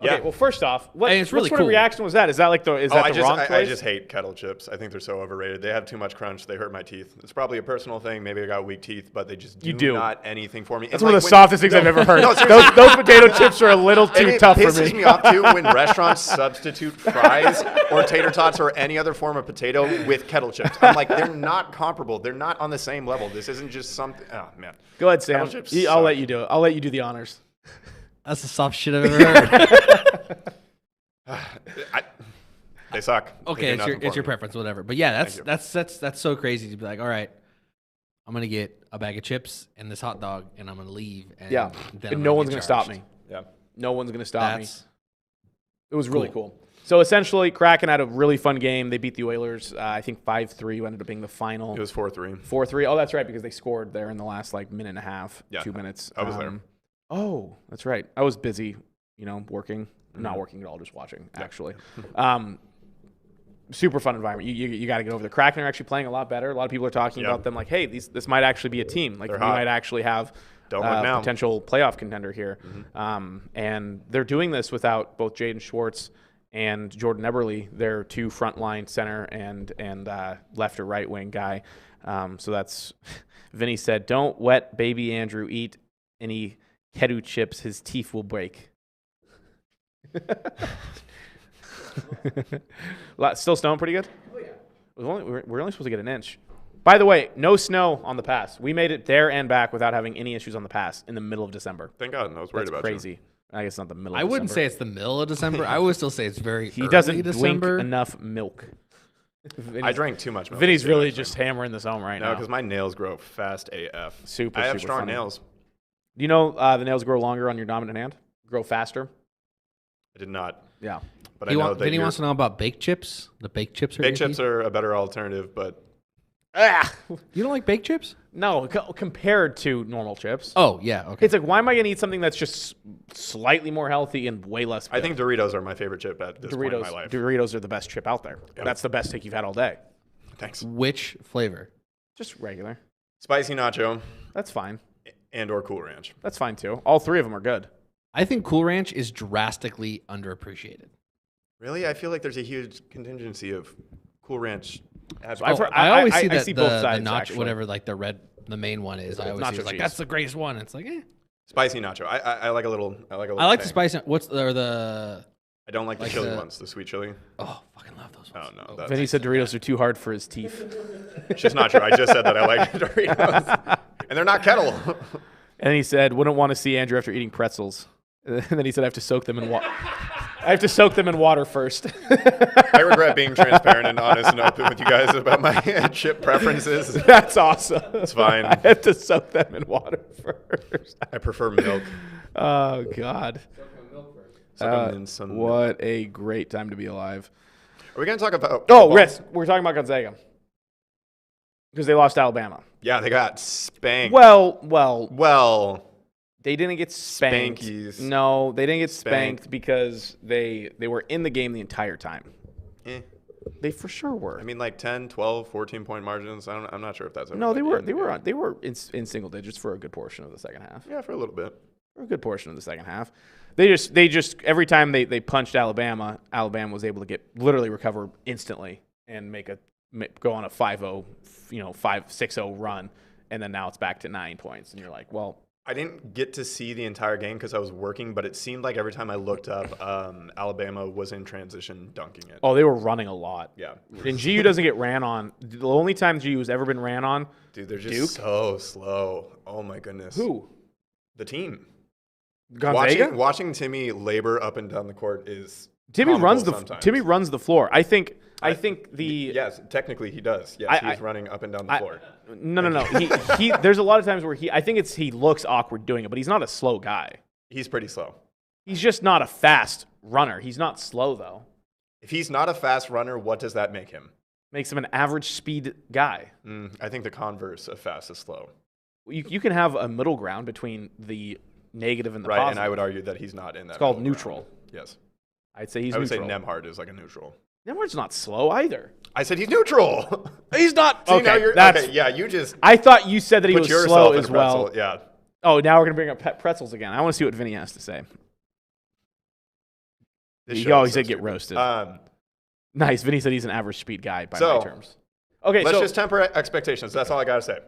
Okay, well, first off, what really sort of reaction was that? Is that like the wrong choice? I just hate kettle chips. I think they're so overrated. They have too much crunch. They hurt my teeth. It's probably a personal thing. Maybe I got weak teeth, but they just do not anything for me. That's one of the softest things I've ever heard. No, those potato chips are a little too tough for me. It pisses me off, too, when restaurants substitute fries or tater tots or any other form of potato with kettle chips. I'm like, they're not comparable. They're not on the same level. This isn't just something. Oh, man. Go ahead, Sam. I'll let you do it. I'll let you do the honors. That's the soft shit I've ever heard. They suck. Okay, it's your preference, whatever. But yeah, that's so crazy to be like, all right, I'm gonna get a bag of chips and this hot dog, and I'm gonna leave. And and no one's gonna stop me. Yeah, no one's gonna stop me. It was really cool. So essentially, Kraken had a really fun game. They beat the Oilers. I think 5-3 ended up being the final. It was 4-3. 4-3. Oh, that's right, because they scored there in the last minute and a half, 2 minutes. I was there. Oh, that's right. I was busy, working. Not working at all, just watching, actually. Super fun environment. You got to get over there. Kraken are actually playing a lot better. A lot of people are talking about them like, hey, this might actually be a team. Like, we might actually have a potential playoff contender here. And they're doing this without both Jaden Schwartz and Jordan Eberle, their two frontline center and left or right wing guy. So that's Vinny said, don't let baby Andrew eat any Kedu chips. His teeth will break. Still snowing pretty good? Oh, yeah. We're only supposed to get an inch. By the way, no snow on the pass. We made it there and back without having any issues on the pass in the middle of December. Thank God. I was worried about crazy. You. I guess it's not the middle of December. I wouldn't say it's the middle of December. I would still say it's very early doesn't drink enough milk. I drank too much milk. Vinny's really just hammering this home right now. No, because my nails grow fast AF. I have strong funny. nails. Do you know the nails grow longer on your dominant hand? Grow faster? I did not. Yeah. But I know that Vinny wants to know about baked chips. The baked chips are baked chips are a better alternative, but you don't like baked chips? No, compared to normal chips. Oh yeah, okay. It's like, why am I gonna eat something that's just slightly more healthy and way less good? I think Doritos are my favorite chip at this point in my life. Doritos are the best chip out there. Yep. That's the best take you've had all day. Thanks. Which flavor? Just regular. Spicy nacho. That's fine. And or Cool Ranch. That's fine too. All three of them are good. I think Cool Ranch is drastically underappreciated. Really? I feel like there's a huge contingency of Cool Ranch. I always see that both sides, the nacho, actually. whatever, like the main one is. I always see it's like, that's the greatest one. It's like, Spicy nacho. I like a little. I like the spicy. What's the? I don't like the chili ones. The sweet chili. Oh, fucking love those ones. Oh no. Vinny said Doritos are too hard for his teeth. It's just not true. I just said that I like Doritos, and they're not kettle. And he said, wouldn't want to see Andrew after eating pretzels. And then he said, I have to soak them in water. I have to soak them in water first. I regret being transparent and honest and open with you guys about my chip preferences. That's awesome. It's fine. I have to soak them in water first. I prefer milk. Oh, God. Some what a great time to be alive. Are we going to talk about... Risk. We're talking about Gonzaga. Because they lost to Alabama. Yeah, they got spanked. Well. They didn't get spanked. Spankies. No, they didn't get spanked because they were in the game the entire time. They for sure were. I mean, like 10, 12, 14-point margins. I'm not sure if that's... No, they were in single digits for a good portion of the second half. Yeah, for a little bit. For a good portion of the second half. They just every time they punched Alabama was able to literally recover instantly and go on a 5-0, 5-6-0 run, and then now it's back to 9 points, and you're like, well. I didn't get to see the entire game because I was working, but it seemed like every time I looked up, Alabama was in transition dunking it. Oh, they were running a lot. Yeah. And GU doesn't get ran on. The only time GU has ever been ran on, dude, they're just Duke? so slow. Oh my goodness. Who? The team. Gonzaga? Watching Timmy labor up and down the court is Timmy runs the floor. I think yes, technically he does. Yes, he's running up and down the floor. No. he there's a lot of times where he looks awkward doing it, but he's not a slow guy. He's pretty slow. He's just not a fast runner. He's not slow though. If he's not a fast runner, what does that make him? Makes him an average speed guy. I think the converse of fast is slow. You can have a middle ground between the negative and the right, positive. and I would argue that he's not in that. It's called neutral. Ground. Yes. I'd say he's neutral. I would say Nembhard is like a neutral. Nembhard's not slow either. I said he's neutral. He's not. See, okay, yeah, you just. I thought you said that he was slow as well. Yeah. Oh, now we're gonna bring up pretzels again. I want to see what Vinny has to say. He always said get roasted. Nice. Vinny said he's an average speed guy by my terms. Okay, let's just temper expectations. That's all I gotta say.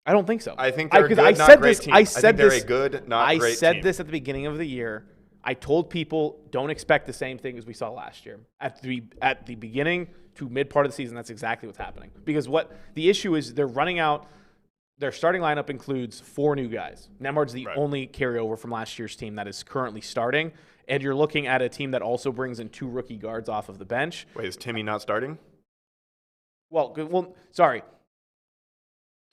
I don't think so. I think they're a good, not great team. I think they're a good, not great team. I said this at the beginning of the year. I told people don't expect the same thing as we saw last year. At the beginning to mid part of the season, that's exactly what's happening. Because what the issue is, they're running out. Their starting lineup includes 4 new guys. Nembhard's the only carryover from last year's team that is currently starting. And you're looking at a team that also brings in 2 rookie guards off of the bench. Wait, is Timmy not starting? Well, sorry.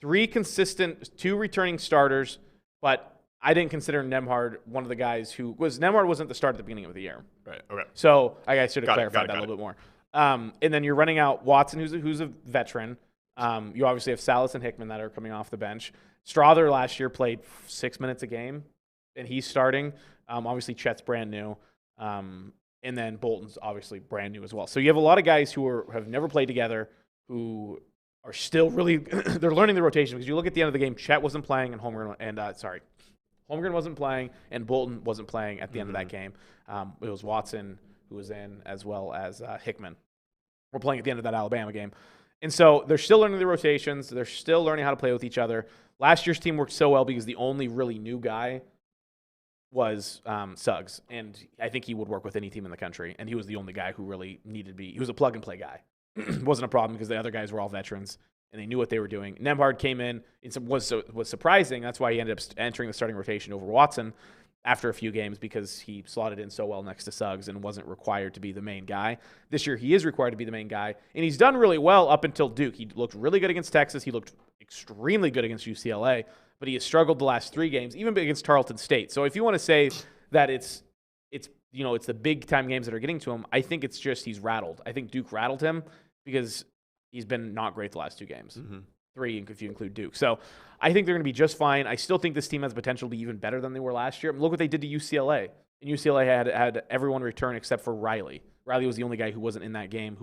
3 consistent, 2 returning starters, but I didn't consider Nembhard one of the guys Nembhard wasn't the start at the beginning of the year. Right. Okay. So I should have clarified that a little bit more. And then you're running out Watson, who's a veteran. You obviously have Salas and Hickman that are coming off the bench. Strother last year played 6 minutes a game, and he's starting. Obviously, Chet's brand new. And then Bolton's obviously brand new as well. So you have a lot of guys who have never played together who are still really they're learning the rotation, because you look at the end of the game, Chet wasn't playing and Holmgren wasn't playing and Bolton wasn't playing at the end of that game. It was Watson who was in, as well as Hickman. We're playing at the end of that Alabama game. And so they're still learning the rotations. They're still learning how to play with each other. Last year's team worked so well because the only really new guy was Suggs. And I think he would work with any team in the country. And he was the only guy who really needed to be. He was a plug-and-play guy. It wasn't a problem because the other guys were all veterans, and they knew what they were doing. Nembhard came in. It was surprising. That's why he ended up entering the starting rotation over Watson after a few games, because he slotted in so well next to Suggs and wasn't required to be the main guy. This year he is required to be the main guy, and he's done really well up until Duke. He looked really good against Texas. He looked extremely good against UCLA, but he has struggled the last 3 games, even against Tarleton State. So if you want to say that it's the big-time games that are getting to him, I think it's just he's rattled. I think Duke rattled him because he's been not great the last 2 games. 3 if you include Duke. So I think they're going to be just fine. I still think this team has potential to be even better than they were last year. Look what they did to UCLA. And UCLA had everyone return except for Riley. Riley was the only guy who wasn't in that game,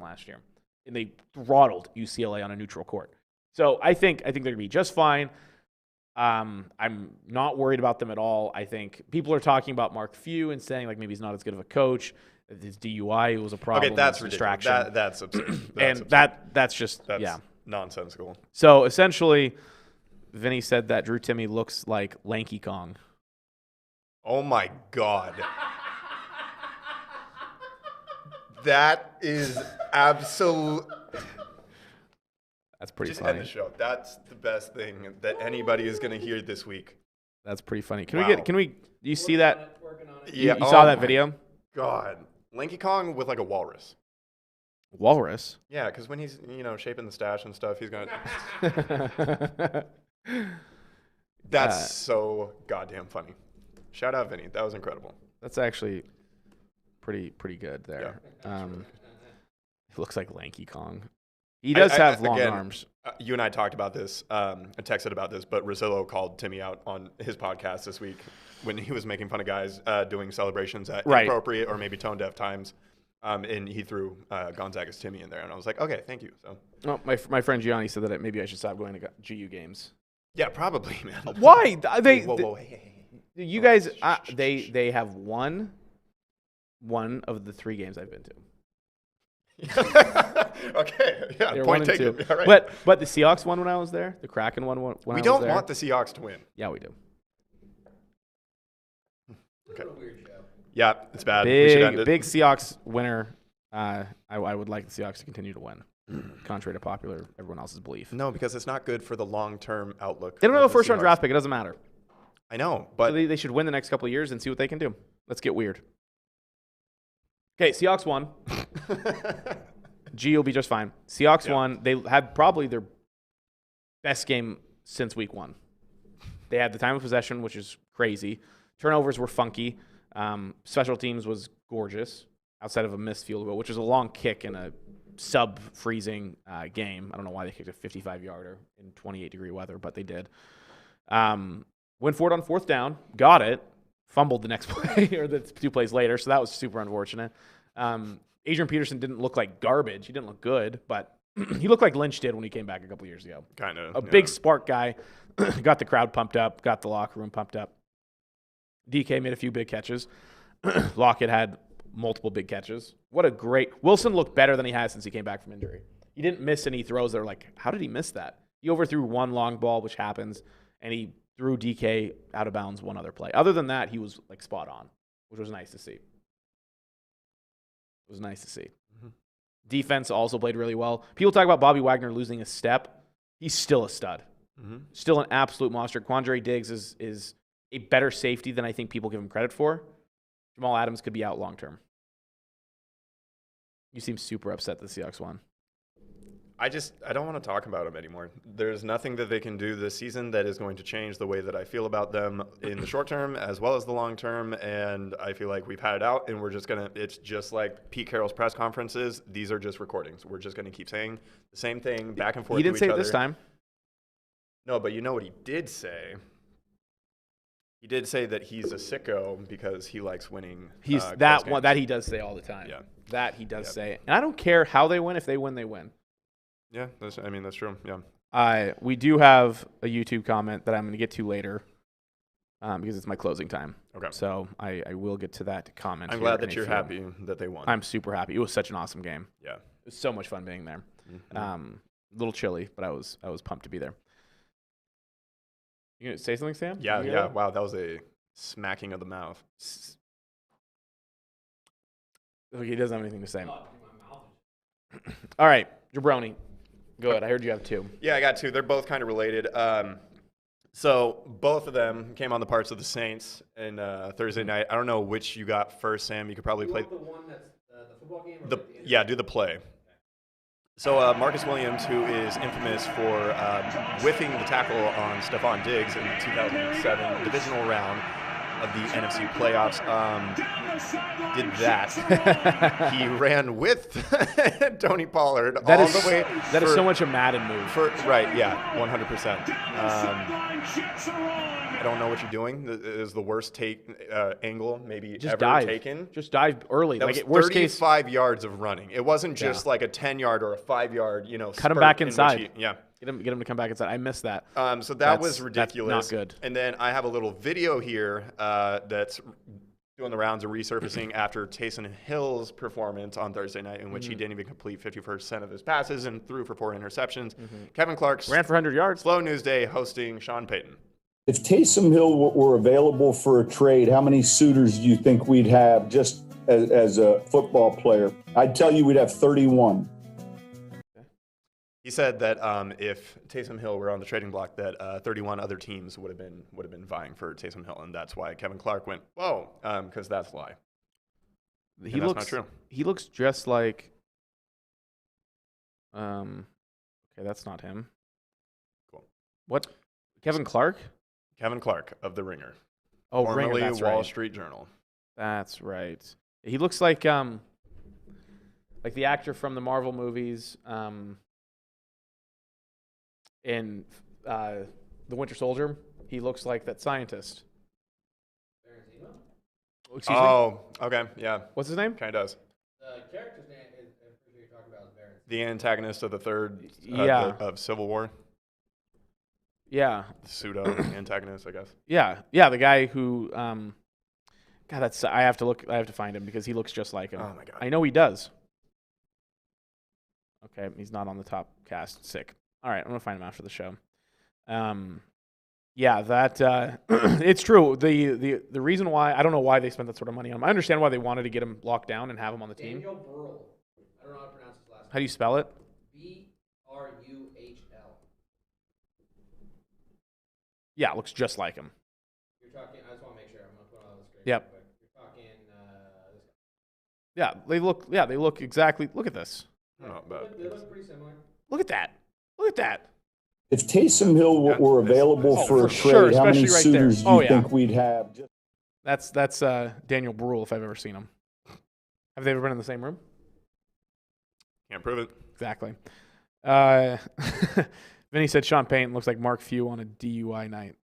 last year. And they throttled UCLA on a neutral court. So I think they're going to be just fine. I'm not worried about them at all. I think people are talking about Mark Few and saying like maybe he's not as good of a coach. His DUI was a problem. Okay, that's distraction. That's absurd. That's nonsensical. So essentially, Vinny said that Drew Timme looks like Lanky Kong. Oh my God. That is absolute. That's pretty Just funny. end the show. That's the best thing that anybody is going to hear this week. That's pretty funny. Do you see that? Yeah, you saw that video? God. Lanky Kong with like a walrus. Walrus? Yeah, because when he's, shaping the stash and stuff, he's going to. That's so goddamn funny. Shout out Vinny. That was incredible. That's actually pretty good there. Yeah. He looks like Lanky Kong. He does have long arms. You and I talked about this. I texted about this, but Rosillo called Timmy out on his podcast this week when he was making fun of guys doing celebrations at inappropriate or maybe tone-deaf times. And he threw Gonzaga's Timmy in there. And I was like, okay, thank you. So, my friend Gianni said that maybe I should stop going to GU games. Yeah, probably, man. Why? Whoa, hey. You guys, they have won one of the 3 games I've been to. Okay, yeah, point taken. All right. But the Seahawks won when I was there. The Kraken won when I was there. We don't want the Seahawks to win. Yeah, we do. Okay. Yeah, it's bad. Big Seahawks winner. I would like the Seahawks to continue to win, contrary to everyone else's belief. No, because it's not good for the long-term outlook. They don't have a first-round draft pick. It doesn't matter. I know, but so they should win the next couple of years and see what they can do. Let's get weird. Okay, Seahawks won. G will be just fine. Seahawks won. They had probably their best game since week 1. They had the time of possession, which is crazy. Turnovers were funky. Special teams was gorgeous outside of a missed field goal, which was a long kick in a sub-freezing game. I don't know why they kicked a 55-yarder in 28-degree weather, but they did. Went for it on 4th down, got it, fumbled the next play or the 2 plays later, so that was super unfortunate. Adrian Peterson didn't look like garbage. He didn't look good, but he looked like Lynch did when he came back a couple years ago. Kind of. A big spark guy, got the crowd pumped up, got the locker room pumped up. DK made a few big catches. Lockett had multiple big catches. Wilson looked better than he has since he came back from injury. He didn't miss any throws that are like, how did he miss that? He overthrew one long ball, which happens, and he threw DK out of bounds one other play. Other than that, he was like spot on, which was nice to see. It was nice to see. Mm-hmm. Defense also played really well. People talk about Bobby Wagner losing a step. He's still a stud. Mm-hmm. Still an absolute monster. Quandre Diggs is a better safety than I think people give him credit for. Jamal Adams could be out long term. You seem super upset that the Seahawks won. I don't want to talk about them anymore. There's nothing that they can do this season that is going to change the way that I feel about them in the short term as well as the long term. And I feel like we've had it out, and it's just like Pete Carroll's press conferences. These are just recordings. We're just going to keep saying the same thing back and forth. He didn't say it this time. No, but you know what he did say? He did say that he's a sicko because he likes winning. He's that one that he does say all the time. Yeah. That he does say. And I don't care how they win. If they win, they win. Yeah, that's true. Yeah. We do have a YouTube comment that I'm going to get to later because it's my closing time. Okay. So I will get to that comment. I'm glad that you're happy that they won. I'm super happy. It was such an awesome game. Yeah. It was so much fun being there. Mm-hmm. A little chilly, but I was pumped to be there. You going to say something, Sam? Yeah. Wow, that was a smacking of the mouth. Okay, he doesn't have anything to say. All right, Jabroni. Go ahead. I heard you have 2. Yeah, I got 2. They're both kind of related. So both of them came on the parts of the Saints in Thursday night. I don't know which you got first, Sam. You could probably play the one that's the football game. Do the play. So Marcus Williams, who is infamous for whiffing the tackle on Stephon Diggs in the 2007 divisional round of the NFC playoffs, did that. He ran with Tony Pollard all the way. That is so much a Madden move. Right, yeah, 100%. I don't know what you're doing. It is the worst angle maybe just ever taken. Just dive early. That was 35 yards of running. It wasn't just like a 10-yard or a 5-yard, cut him back inside. Yeah. Get him to come back inside. I missed that. So that was ridiculous. That's not good. And then I have a little video here that's doing the rounds of resurfacing after Taysom Hill's performance on Thursday night, in which he didn't even complete 50% of his passes and threw for 4 interceptions. Kevin Clark ran for 100 yards. Slow News Day hosting Sean Payton. If Taysom Hill were available for a trade, how many suitors do you think we'd have just as a football player? I'd tell you we'd have 31. He said that if Taysom Hill were on the trading block, that 31 other teams would have been vying for Taysom Hill, and that's why Kevin Clark went, whoa, because that's a lie. That's not true. He looks just like. Okay, that's not him. Cool. What? Kevin Clark? Kevin Clark of The Ringer. formerly Ringer, that's Wall right. Street Journal. That's right. He looks like the actor from the Marvel movies in The Winter Soldier. He looks like that scientist. Excuse me? Okay, yeah. What's his name? Kind of does. The character's name is, I'm pretty sure you're talking about, is Baron. The antagonist of the third of Civil War. Yeah. Pseudo antagonist, I guess. Yeah, the guy who God, I have to find him because he looks just like him. Oh my god. I know he does. Okay, he's not on the top cast. Sick. All right, I'm going to find him after the show. Yeah, that it's true. The reason why I don't know why they spent that sort of money on him. I understand why they wanted to get him locked down and have him on the team. Daniel Bruhl. I don't know how to pronounce his last name. How do you spell it? Bruhl. Yeah, it looks just like him. You're talking. I just want to make sure. I'm gonna put on the screen. Yep. Real quick. You're talking. This guy. Yeah, they look. Yeah, they look exactly. Look at this. Not They bad. look pretty similar. Look at that. Look at that. If Taysom Hill were available for a for trade, sure, how many especially right there. suitors do you think we'd have? That's Daniel Bruhl if I've ever seen him. Have they ever been in the same room? Can't prove it. Exactly. Vinny said Sean Payton looks like Mark Few on a DUI night.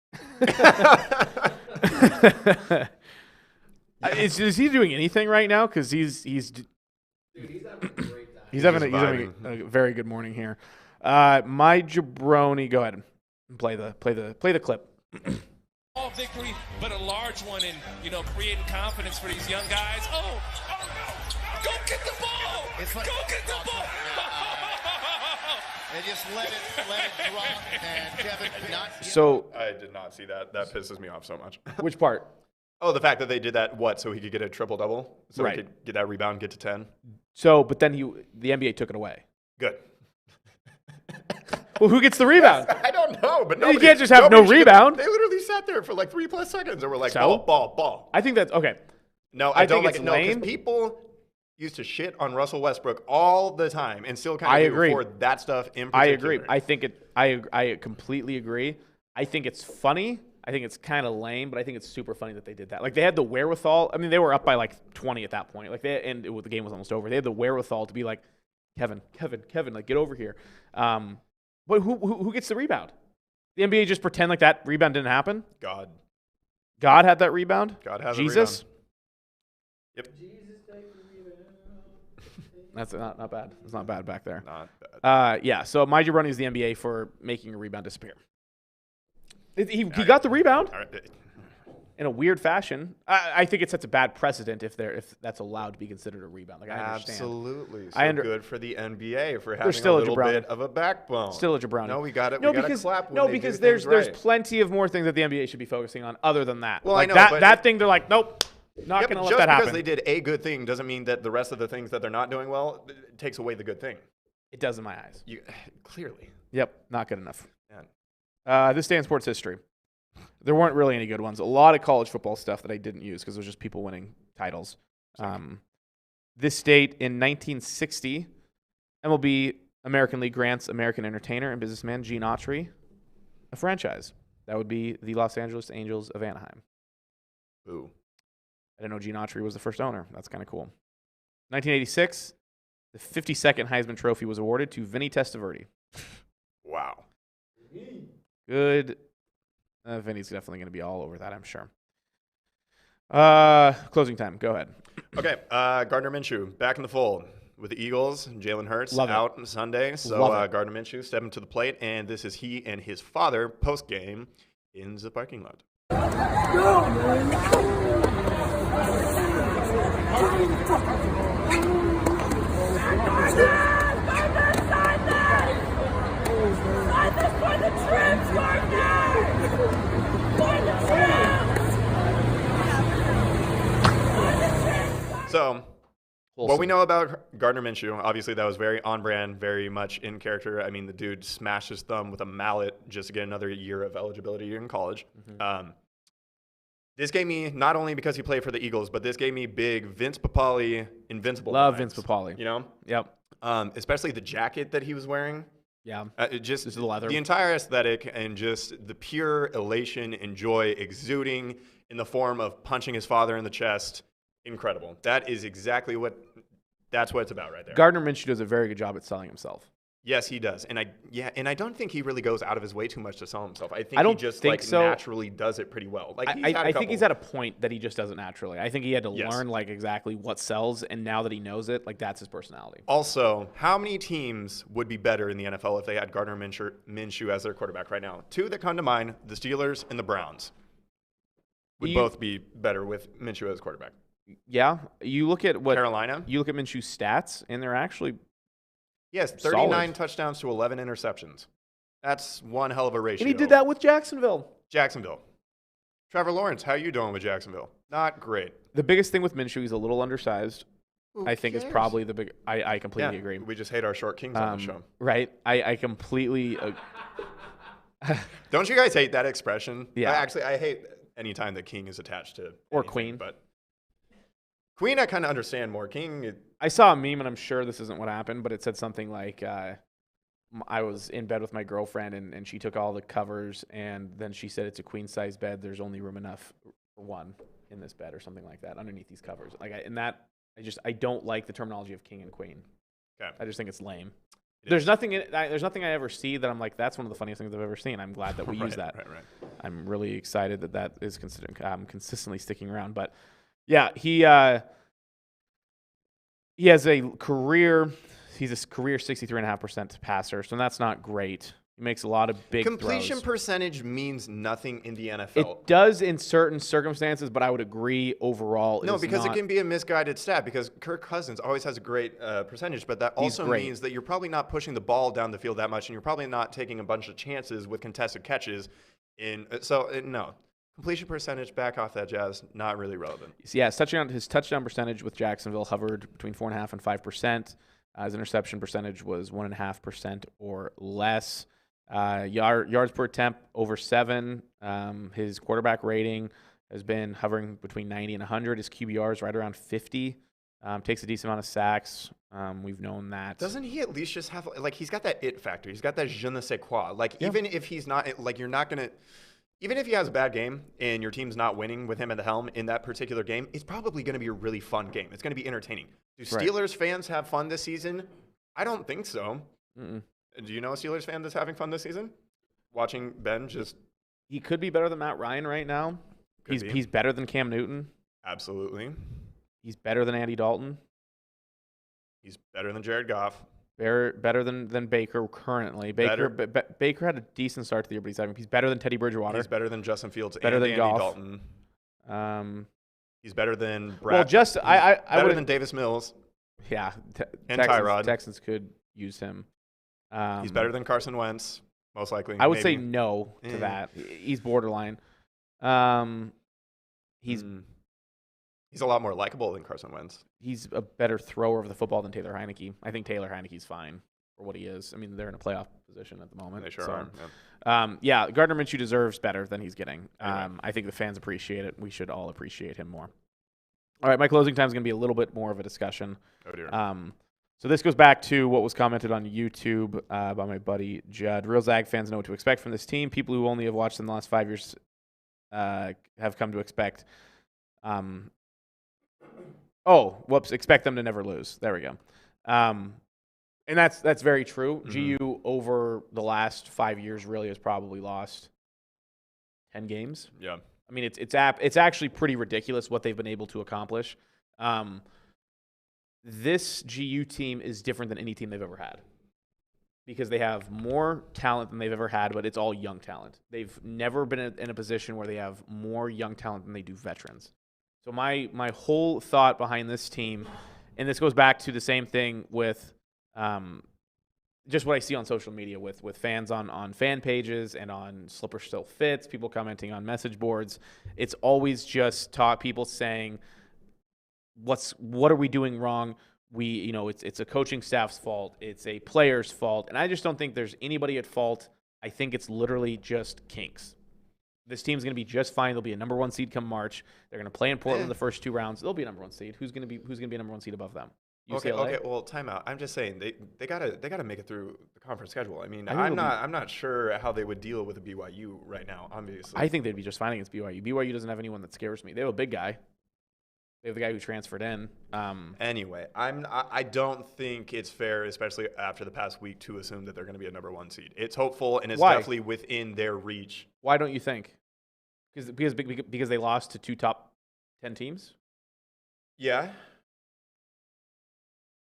Is he doing anything right now? Because he's Dude, he's having a great time. he's having a very good morning here. My jabroni, go ahead and play the clip. All victory, but a large one in creating confidence for these young guys. Oh no! Go get the ball! Go get the ball! And just let it drop, and Kevin not. So I did not see that. That pisses me off so much. which part? Oh, the fact that they did that, so he could get a triple-double? So Right. he could get that rebound, get to 10? So, but then the NBA took it away. Good. Well, who gets the rebound? I don't know, but You can't just have no rebound. They literally sat there for like 3+ seconds and were like, So? ball. I think that's okay. No, I I don't think like it's it. No, because lame. people used to shit on Russell Westbrook all the time and still I kind of agree. for that stuff in I particular. agree. I completely agree. I think it's funny. I think it's kind of lame, but I think it's super funny that they did that. Like they had the wherewithal. I mean, they were up by like 20 at that point. Like the game was almost over. They had the wherewithal to be like, Kevin, like get over here. But who gets the rebound? The NBA just pretend like that rebound didn't happen. God God had that rebound. has a Jesus. rebound. Yep. That's not bad. It's not bad back there. Not bad. Yeah. So my jabroni is the NBA for making a rebound disappear. He got the rebound All right. in a weird fashion. I think it sets a bad precedent if that's allowed to be considered a rebound. Like I understand. Absolutely. So good for the NBA for having still a a little jabroni. bit of a backbone. Still a jabroni. No, we got it. No, we got to because clap when no, they because do there's things right. plenty of more things that the NBA should be focusing on other than that. Well, like I know, but that thing they're like, nope, not Yep, going to let just that happen. because they did a good thing doesn't mean that the rest of the things that they're not doing well takes away the good thing. It does in my eyes. Clearly. Yep, not good enough. Man. This day in sports history. There weren't really any good ones. A lot of college football stuff that I didn't use because it was just people winning titles. This date in 1960, MLB American League grants American entertainer and businessman Gene Autry a franchise. That would be the Los Angeles Angels of Anaheim. Ooh. I didn't know Gene Autry was the first owner. That's kind of cool. 1986, the 52nd Heisman Trophy was awarded to Vinny Testaverde. Wow. Good. Vinny's definitely going to be all over that, I'm sure. Closing time. Go ahead. Okay. Gardner Minshew back in the fold with the Eagles. Jalen Hurts Love it. out on Sunday. So Love it. Gardner Minshew stepping to the plate, and this is he and his father post game in the parking lot. So, what we know about Gardner Minshew, obviously that was very on brand, very much in character. I mean, the dude smashed his thumb with a mallet just to get another year of eligibility in college. Mm-hmm. This gave me, not only because he played for the Eagles, but this gave me big Vince Papale invincible. Love vibes, Vince Papale. You know? Yep. Especially the jacket that he was wearing. Yeah. Just the leather. The entire aesthetic and just the pure elation and joy exuding in the form of punching his father in the chest. Incredible. That is exactly that's what it's about right there. Gardner Minshew does a very good job at selling himself. Yes, he does. And I don't think he really goes out of his way too much to sell himself. I think I don't he just think so. naturally does it pretty well. Like I think he's at a point that he just does it naturally. I think he had to learn like exactly what sells, and now that he knows it, like that's his personality. Also, how many teams would be better in the NFL if they had Gardner Minshew as their quarterback right now? Two that come to mind, the Steelers and the Browns would both be better with Minshew as quarterback. Yeah. You look at Carolina? You look at Minshew's stats, and they're actually Yes, 39 touchdowns to 11 interceptions. That's one hell of a ratio. And he did that with Jacksonville. Trevor Lawrence, how you doing with Jacksonville? Not great. The biggest thing with Minshew, he's a little undersized. Who I think cares? is probably the big. I completely agree. We just hate our short kings on the show. Right. I completely. Don't you guys hate that expression? Yeah. Actually, I hate any time that king is attached to or anything, queen. But queen, I kind of understand more. King. I saw a meme, and I'm sure this isn't what happened, but it said something like, I was in bed with my girlfriend, and she took all the covers, and then she said it's a queen-size bed. There's only room enough for one in this bed or something like that underneath these covers. I don't like the terminology of king and queen. Okay. I just think it's lame. There's nothing I ever see that I'm like, that's one of the funniest things I've ever seen. I'm glad that we use that. Right. I'm really excited that is consistently sticking around. But, yeah, he has a career. He's a career 63.5% passer, so that's not great. He makes a lot of big completion throws. percentage means nothing in the NFL. It does in certain circumstances, but I would agree overall. No, because it can be a misguided stat. Because Kirk Cousins always has a great percentage, but that also means that you're probably not pushing the ball down the field that much, and you're probably not taking a bunch of chances with contested catches. No. Completion percentage, back off that jazz, not really relevant. Yeah, his touchdown percentage with Jacksonville hovered between 4.5% and 5%. His interception percentage was 1.5% or less. Yards per attempt over 7. His quarterback rating has been hovering between 90 and 100. His QBR is right around 50. Takes a decent amount of sacks. We've known that. Doesn't he at least just have, like, he's got that it factor. He's got that je ne sais quoi. Like, even if he's not, like, you're not going to. Even if he has a bad game and your team's not winning with him at the helm in that particular game, it's probably going to be a really fun game. It's going to be entertaining. Do Steelers fans have fun this season? I don't think so. Mm-mm. Do you know a Steelers fan that's having fun this season? Watching Ben just... He could be better than Matt Ryan right now. He's better than Cam Newton. Absolutely. He's better than Andy Dalton. He's better than Jared Goff. Better than Baker currently. Baker had a decent start to the year, but he's better than Teddy Bridgewater. He's better than Justin Fields. Better and than Andy Goff. Dalton. He's better than Brad. Well, better than Davis Mills. Yeah, and Tyrod. Texans could use him. He's better than Carson Wentz, most likely. I would say no to that. He's borderline. He's a lot more likable than Carson Wentz. He's a better thrower of the football than Taylor Heineke. I think Taylor Heineke's fine for what he is. I mean, they're in a playoff position at the moment. They sure are. Yeah. Gardner Minshew deserves better than he's getting. I think the fans appreciate it. We should all appreciate him more. All right, my closing time is going to be a little bit more of a discussion. Oh, dear. So this goes back to what was commented on YouTube by my buddy Judd. Real Zag fans know what to expect from this team. People who only have watched them the last 5 years have come to expect. Expect them to never lose. There we go. And that's very true. Mm-hmm. GU over the last 5 years really has probably lost 10 games. Yeah. I mean, it's actually pretty ridiculous what they've been able to accomplish. This GU team is different than any team they've ever had because they have more talent than they've ever had, but it's all young talent. They've never been in a position where they have more young talent than they do veterans. So my whole thought behind this team, and this goes back to the same thing with just what I see on social media with fans on fan pages and on Slipper Still Fits, people commenting on message boards. It's always just people saying, what are we doing wrong? It's a coaching staff's fault. It's a player's fault. And I just don't think there's anybody at fault. I think it's literally just kinks. This team's going to be just fine. They'll be a number 1 seed come March. They're going to play in Portland the first 2 rounds. They'll be a number 1 seed. Who's going to be a number 1 seed above them? UCLA? Okay. Well, timeout. I'm just saying they gotta make it through the conference schedule. I mean, I'm not sure how they would deal with the BYU right now. Obviously, I think they'd be just fine against BYU. BYU doesn't have anyone that scares me. They have a big guy. They have the guy who transferred in. Anyway, I don't think it's fair, especially after the past week, to assume that they're going to be a number 1 seed. It's hopeful and it's definitely within their reach. Why don't you think? Because they lost to 2 top 10 teams. Yeah.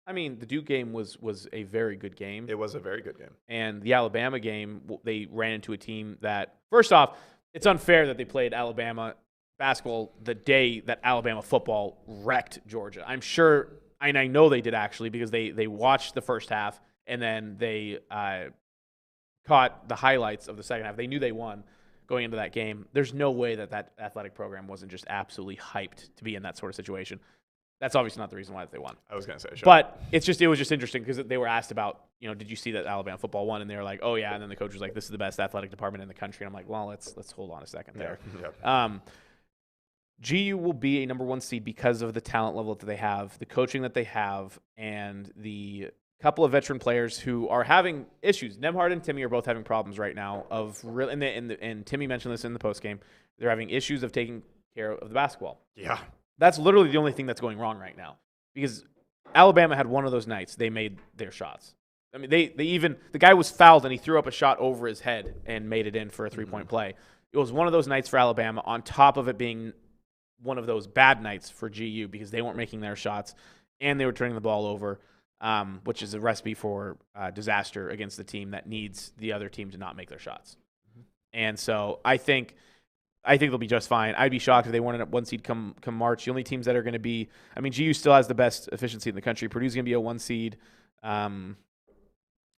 I mean, the Duke game was a very good game. It was a very good game. And the Alabama game, they ran into a team that, first off, it's unfair that they played Alabama basketball the day that Alabama football wrecked Georgia. I'm sure, and I know they did actually, because they watched the first half and then they caught the highlights of the second half. They knew they won going into that game. There's no way that athletic program wasn't just absolutely hyped to be in that sort of situation. That's obviously not the reason why they won. I was going to say, sure. But it was just interesting because they were asked about, did you see that Alabama football won? And they were like, oh yeah. And then the coach was like, this is the best athletic department in the country. And I'm like, well, let's hold on a second there. Yeah. GU will be a number 1 seed because of the talent level that they have, the coaching that they have, and the couple of veteran players who are having issues. Nemhard and Timmy are both having problems right now and Timmy mentioned this in the postgame. They're having issues of taking care of the basketball. Yeah. That's literally the only thing that's going wrong right now, because Alabama had one of those nights. They made their shots. I mean, the guy was fouled and he threw up a shot over his head and made it in for a 3-point play. It was one of those nights for Alabama, on top of it being one of those bad nights for GU because they weren't making their shots and they were turning the ball over, which is a recipe for disaster against the team that needs the other team to not make their shots. And so I think they'll be just fine. I'd be shocked if they weren't at 1 seed come March. The only teams that are going to be, I mean, GU still has the best efficiency in the country. Purdue's going to be a 1 seed.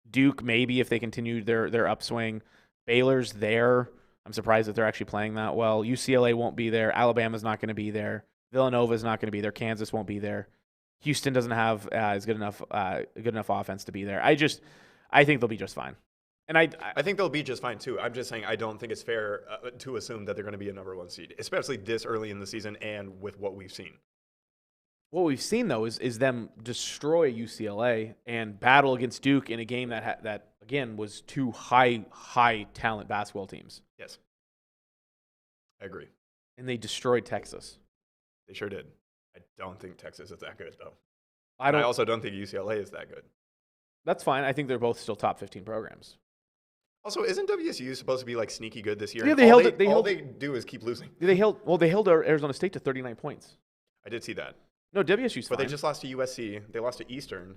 Duke, maybe, if they continue their upswing. Baylor's there. I'm surprised that they're actually playing that well. UCLA won't be there. Alabama's not going to be there. Villanova's not going to be there. Kansas won't be there. Houston doesn't have as good enough offense to be there. I think they'll be just fine. And I think they'll be just fine too. I'm just saying I don't think it's fair to assume that they're going to be a number 1 seed, especially this early in the season and with what we've seen. What we've seen though is them destroy UCLA and battle against Duke in a game that again was 2 high talent basketball teams. Yes, I agree. And they destroyed Texas. They sure did. I don't think Texas is that good though. I also don't think UCLA is that good. That's fine. I think they're both still top 15 programs. Also, isn't WSU supposed to be like sneaky good this year? Yeah, all they do is keep losing. They held Arizona State to 39 points. I did see that. No, WSU's fine. But they just lost to USC. They lost to Eastern.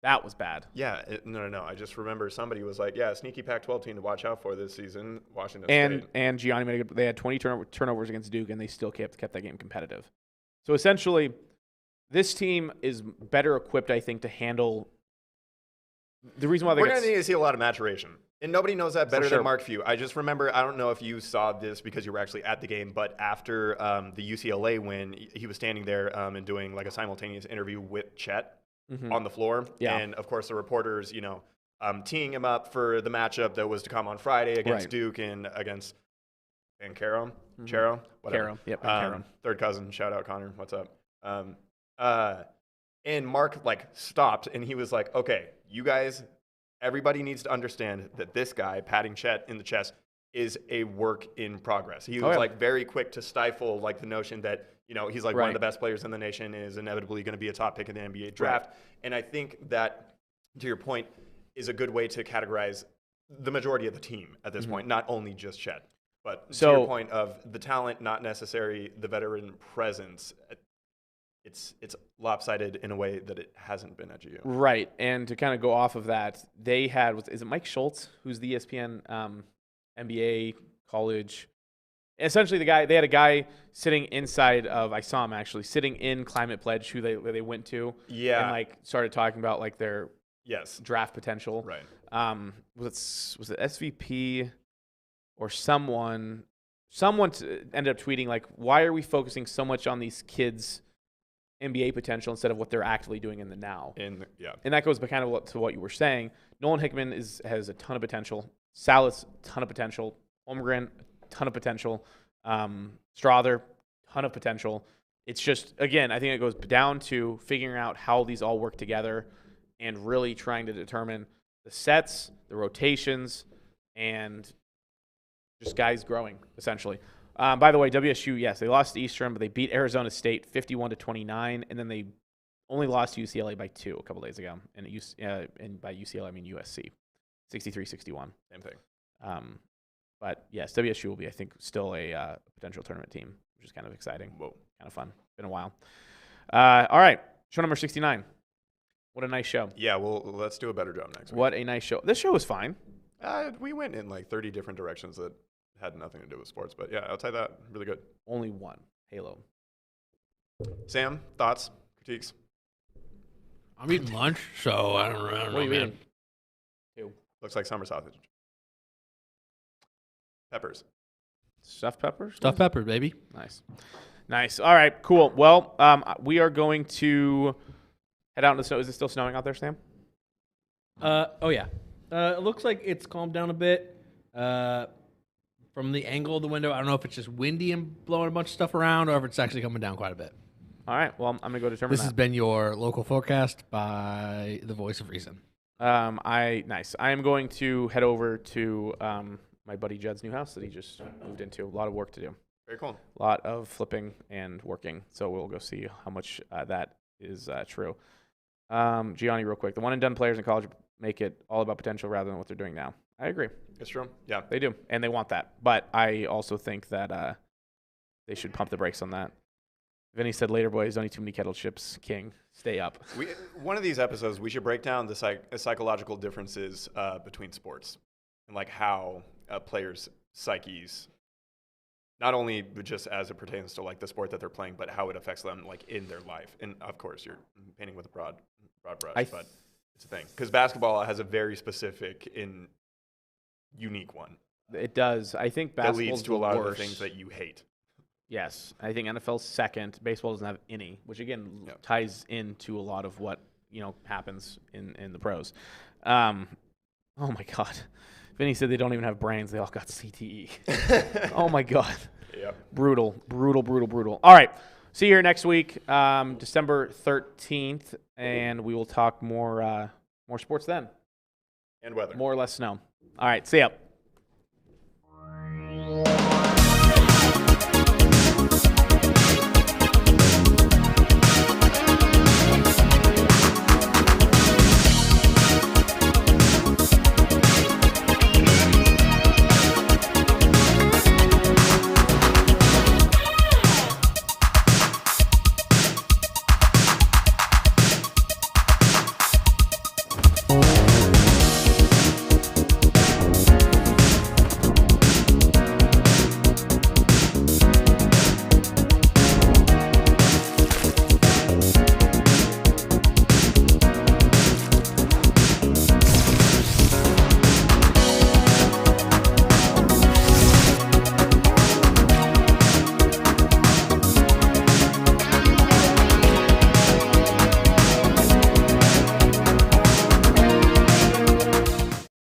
That was bad. Yeah, no. I just remember somebody was like, "Yeah, sneaky Pac-12 team to watch out for this season." Washington State. And Gianni they had 20 turnovers against Duke, and they still kept that game competitive. So essentially, this team is better equipped, I think, to handle the reason why we're going to need to see a lot of maturation. And nobody knows that better than Mark Few. I just remember, I don't know if you saw this because you were actually at the game, but after the UCLA win, he was standing there and doing like a simultaneous interview with Chet on the floor. Yeah. And of course, the reporters, teeing him up for the matchup that was to come on Friday against Duke and against Charo, whatever. Caro, yep, Caro. Third cousin, shout out Connor, what's up? And Mark stopped and he was like, okay, you guys, everybody needs to understand that this guy patting Chet in the chest is a work in progress. He was very quick to stifle the notion that, he's one of the best players in the nation and is inevitably going to be a top pick in the NBA draft. Right. And I think that, to your point, is a good way to categorize the majority of the team at this point, not only just Chet. But to your point of the talent, not necessarily the veteran presence, it's lopsided in a way that it hasn't been at GU. Right, and to kind of go off of that, they had, is it Mike Schultz, who's the ESPN NBA college? Essentially, they had a guy sitting inside of, I saw him actually, sitting in Climate Pledge, who they went to. Yeah. And started talking about their draft potential. Right. Was it SVP or someone ended up tweeting why are we focusing so much on these kids' NBA potential instead of what they're actively doing in the now? And that goes back kind of to what you were saying. Nolan Hickman has a ton of potential. Salas, ton of potential. Holmgren, ton of potential. Strother, ton of potential. it's just, again, I think it goes down to figuring out how these all work together and really trying to determine the sets, the rotations, and just guys growing, essentially. By the way, WSU, yes, they lost to Eastern, but they beat Arizona State 51-29, and then they only lost to UCLA by 2 a couple days ago. And by UCLA, I mean USC, 63-61. Same thing. But yes, WSU will be, I think, still a potential tournament team, which is kind of exciting. Whoa. Kind of fun. Been a while. All right, show number 69. What a nice show. Yeah, well, let's do a better job next week. What a nice show. This show was fine. We went in like 30 different directions that had nothing to do with sports, but yeah, outside that, really good. Only one. Halo. Sam, thoughts, critiques? I'm eating lunch, so I don't know. What are you eating? Looks like summer sausage. Peppers. Stuffed peppers? Stuffed pepper, baby. Nice. All right, cool. Well, we are going to head out in the snow. Is it still snowing out there, Sam? Oh, yeah. It looks like it's calmed down a bit. From the angle of the window, I don't know if it's just windy and blowing a bunch of stuff around or if it's actually coming down quite a bit. All right. Well, I'm going to go determine This has been your local forecast by the voice of reason. Nice. I am going to head over to my buddy Judd's new house that he just moved into. A lot of work to do. Very cool. A lot of flipping and working. So we'll go see how much that is true. Gianni, real quick. The one and done players in college make it all about potential rather than what they're doing now. I agree. It's true. Yeah. They do. And they want that. But I also think that they should pump the brakes on that. Vinny said, later, boys, only too many kettle chips. King, stay up. One of these episodes, we should break down the psychological differences between sports and like how players' psyches, not only just as it pertains to like the sport that they're playing, but how it affects them like in their life. And of course, you're painting with a broad brush, but it's a thing because basketball has a very specific and unique one. It does. I think basketball that leads to a lot of the things that you hate. Yes, I think NFL's second. Baseball doesn't have any, which again ties into a lot of what happens in the pros. Oh my God, Vinny said they don't even have brains; they all got CTE. Oh my God, yep. Brutal. All right, see you here next week, December 13th, and we will talk more sports then, and weather, more or less snow. All right, see ya.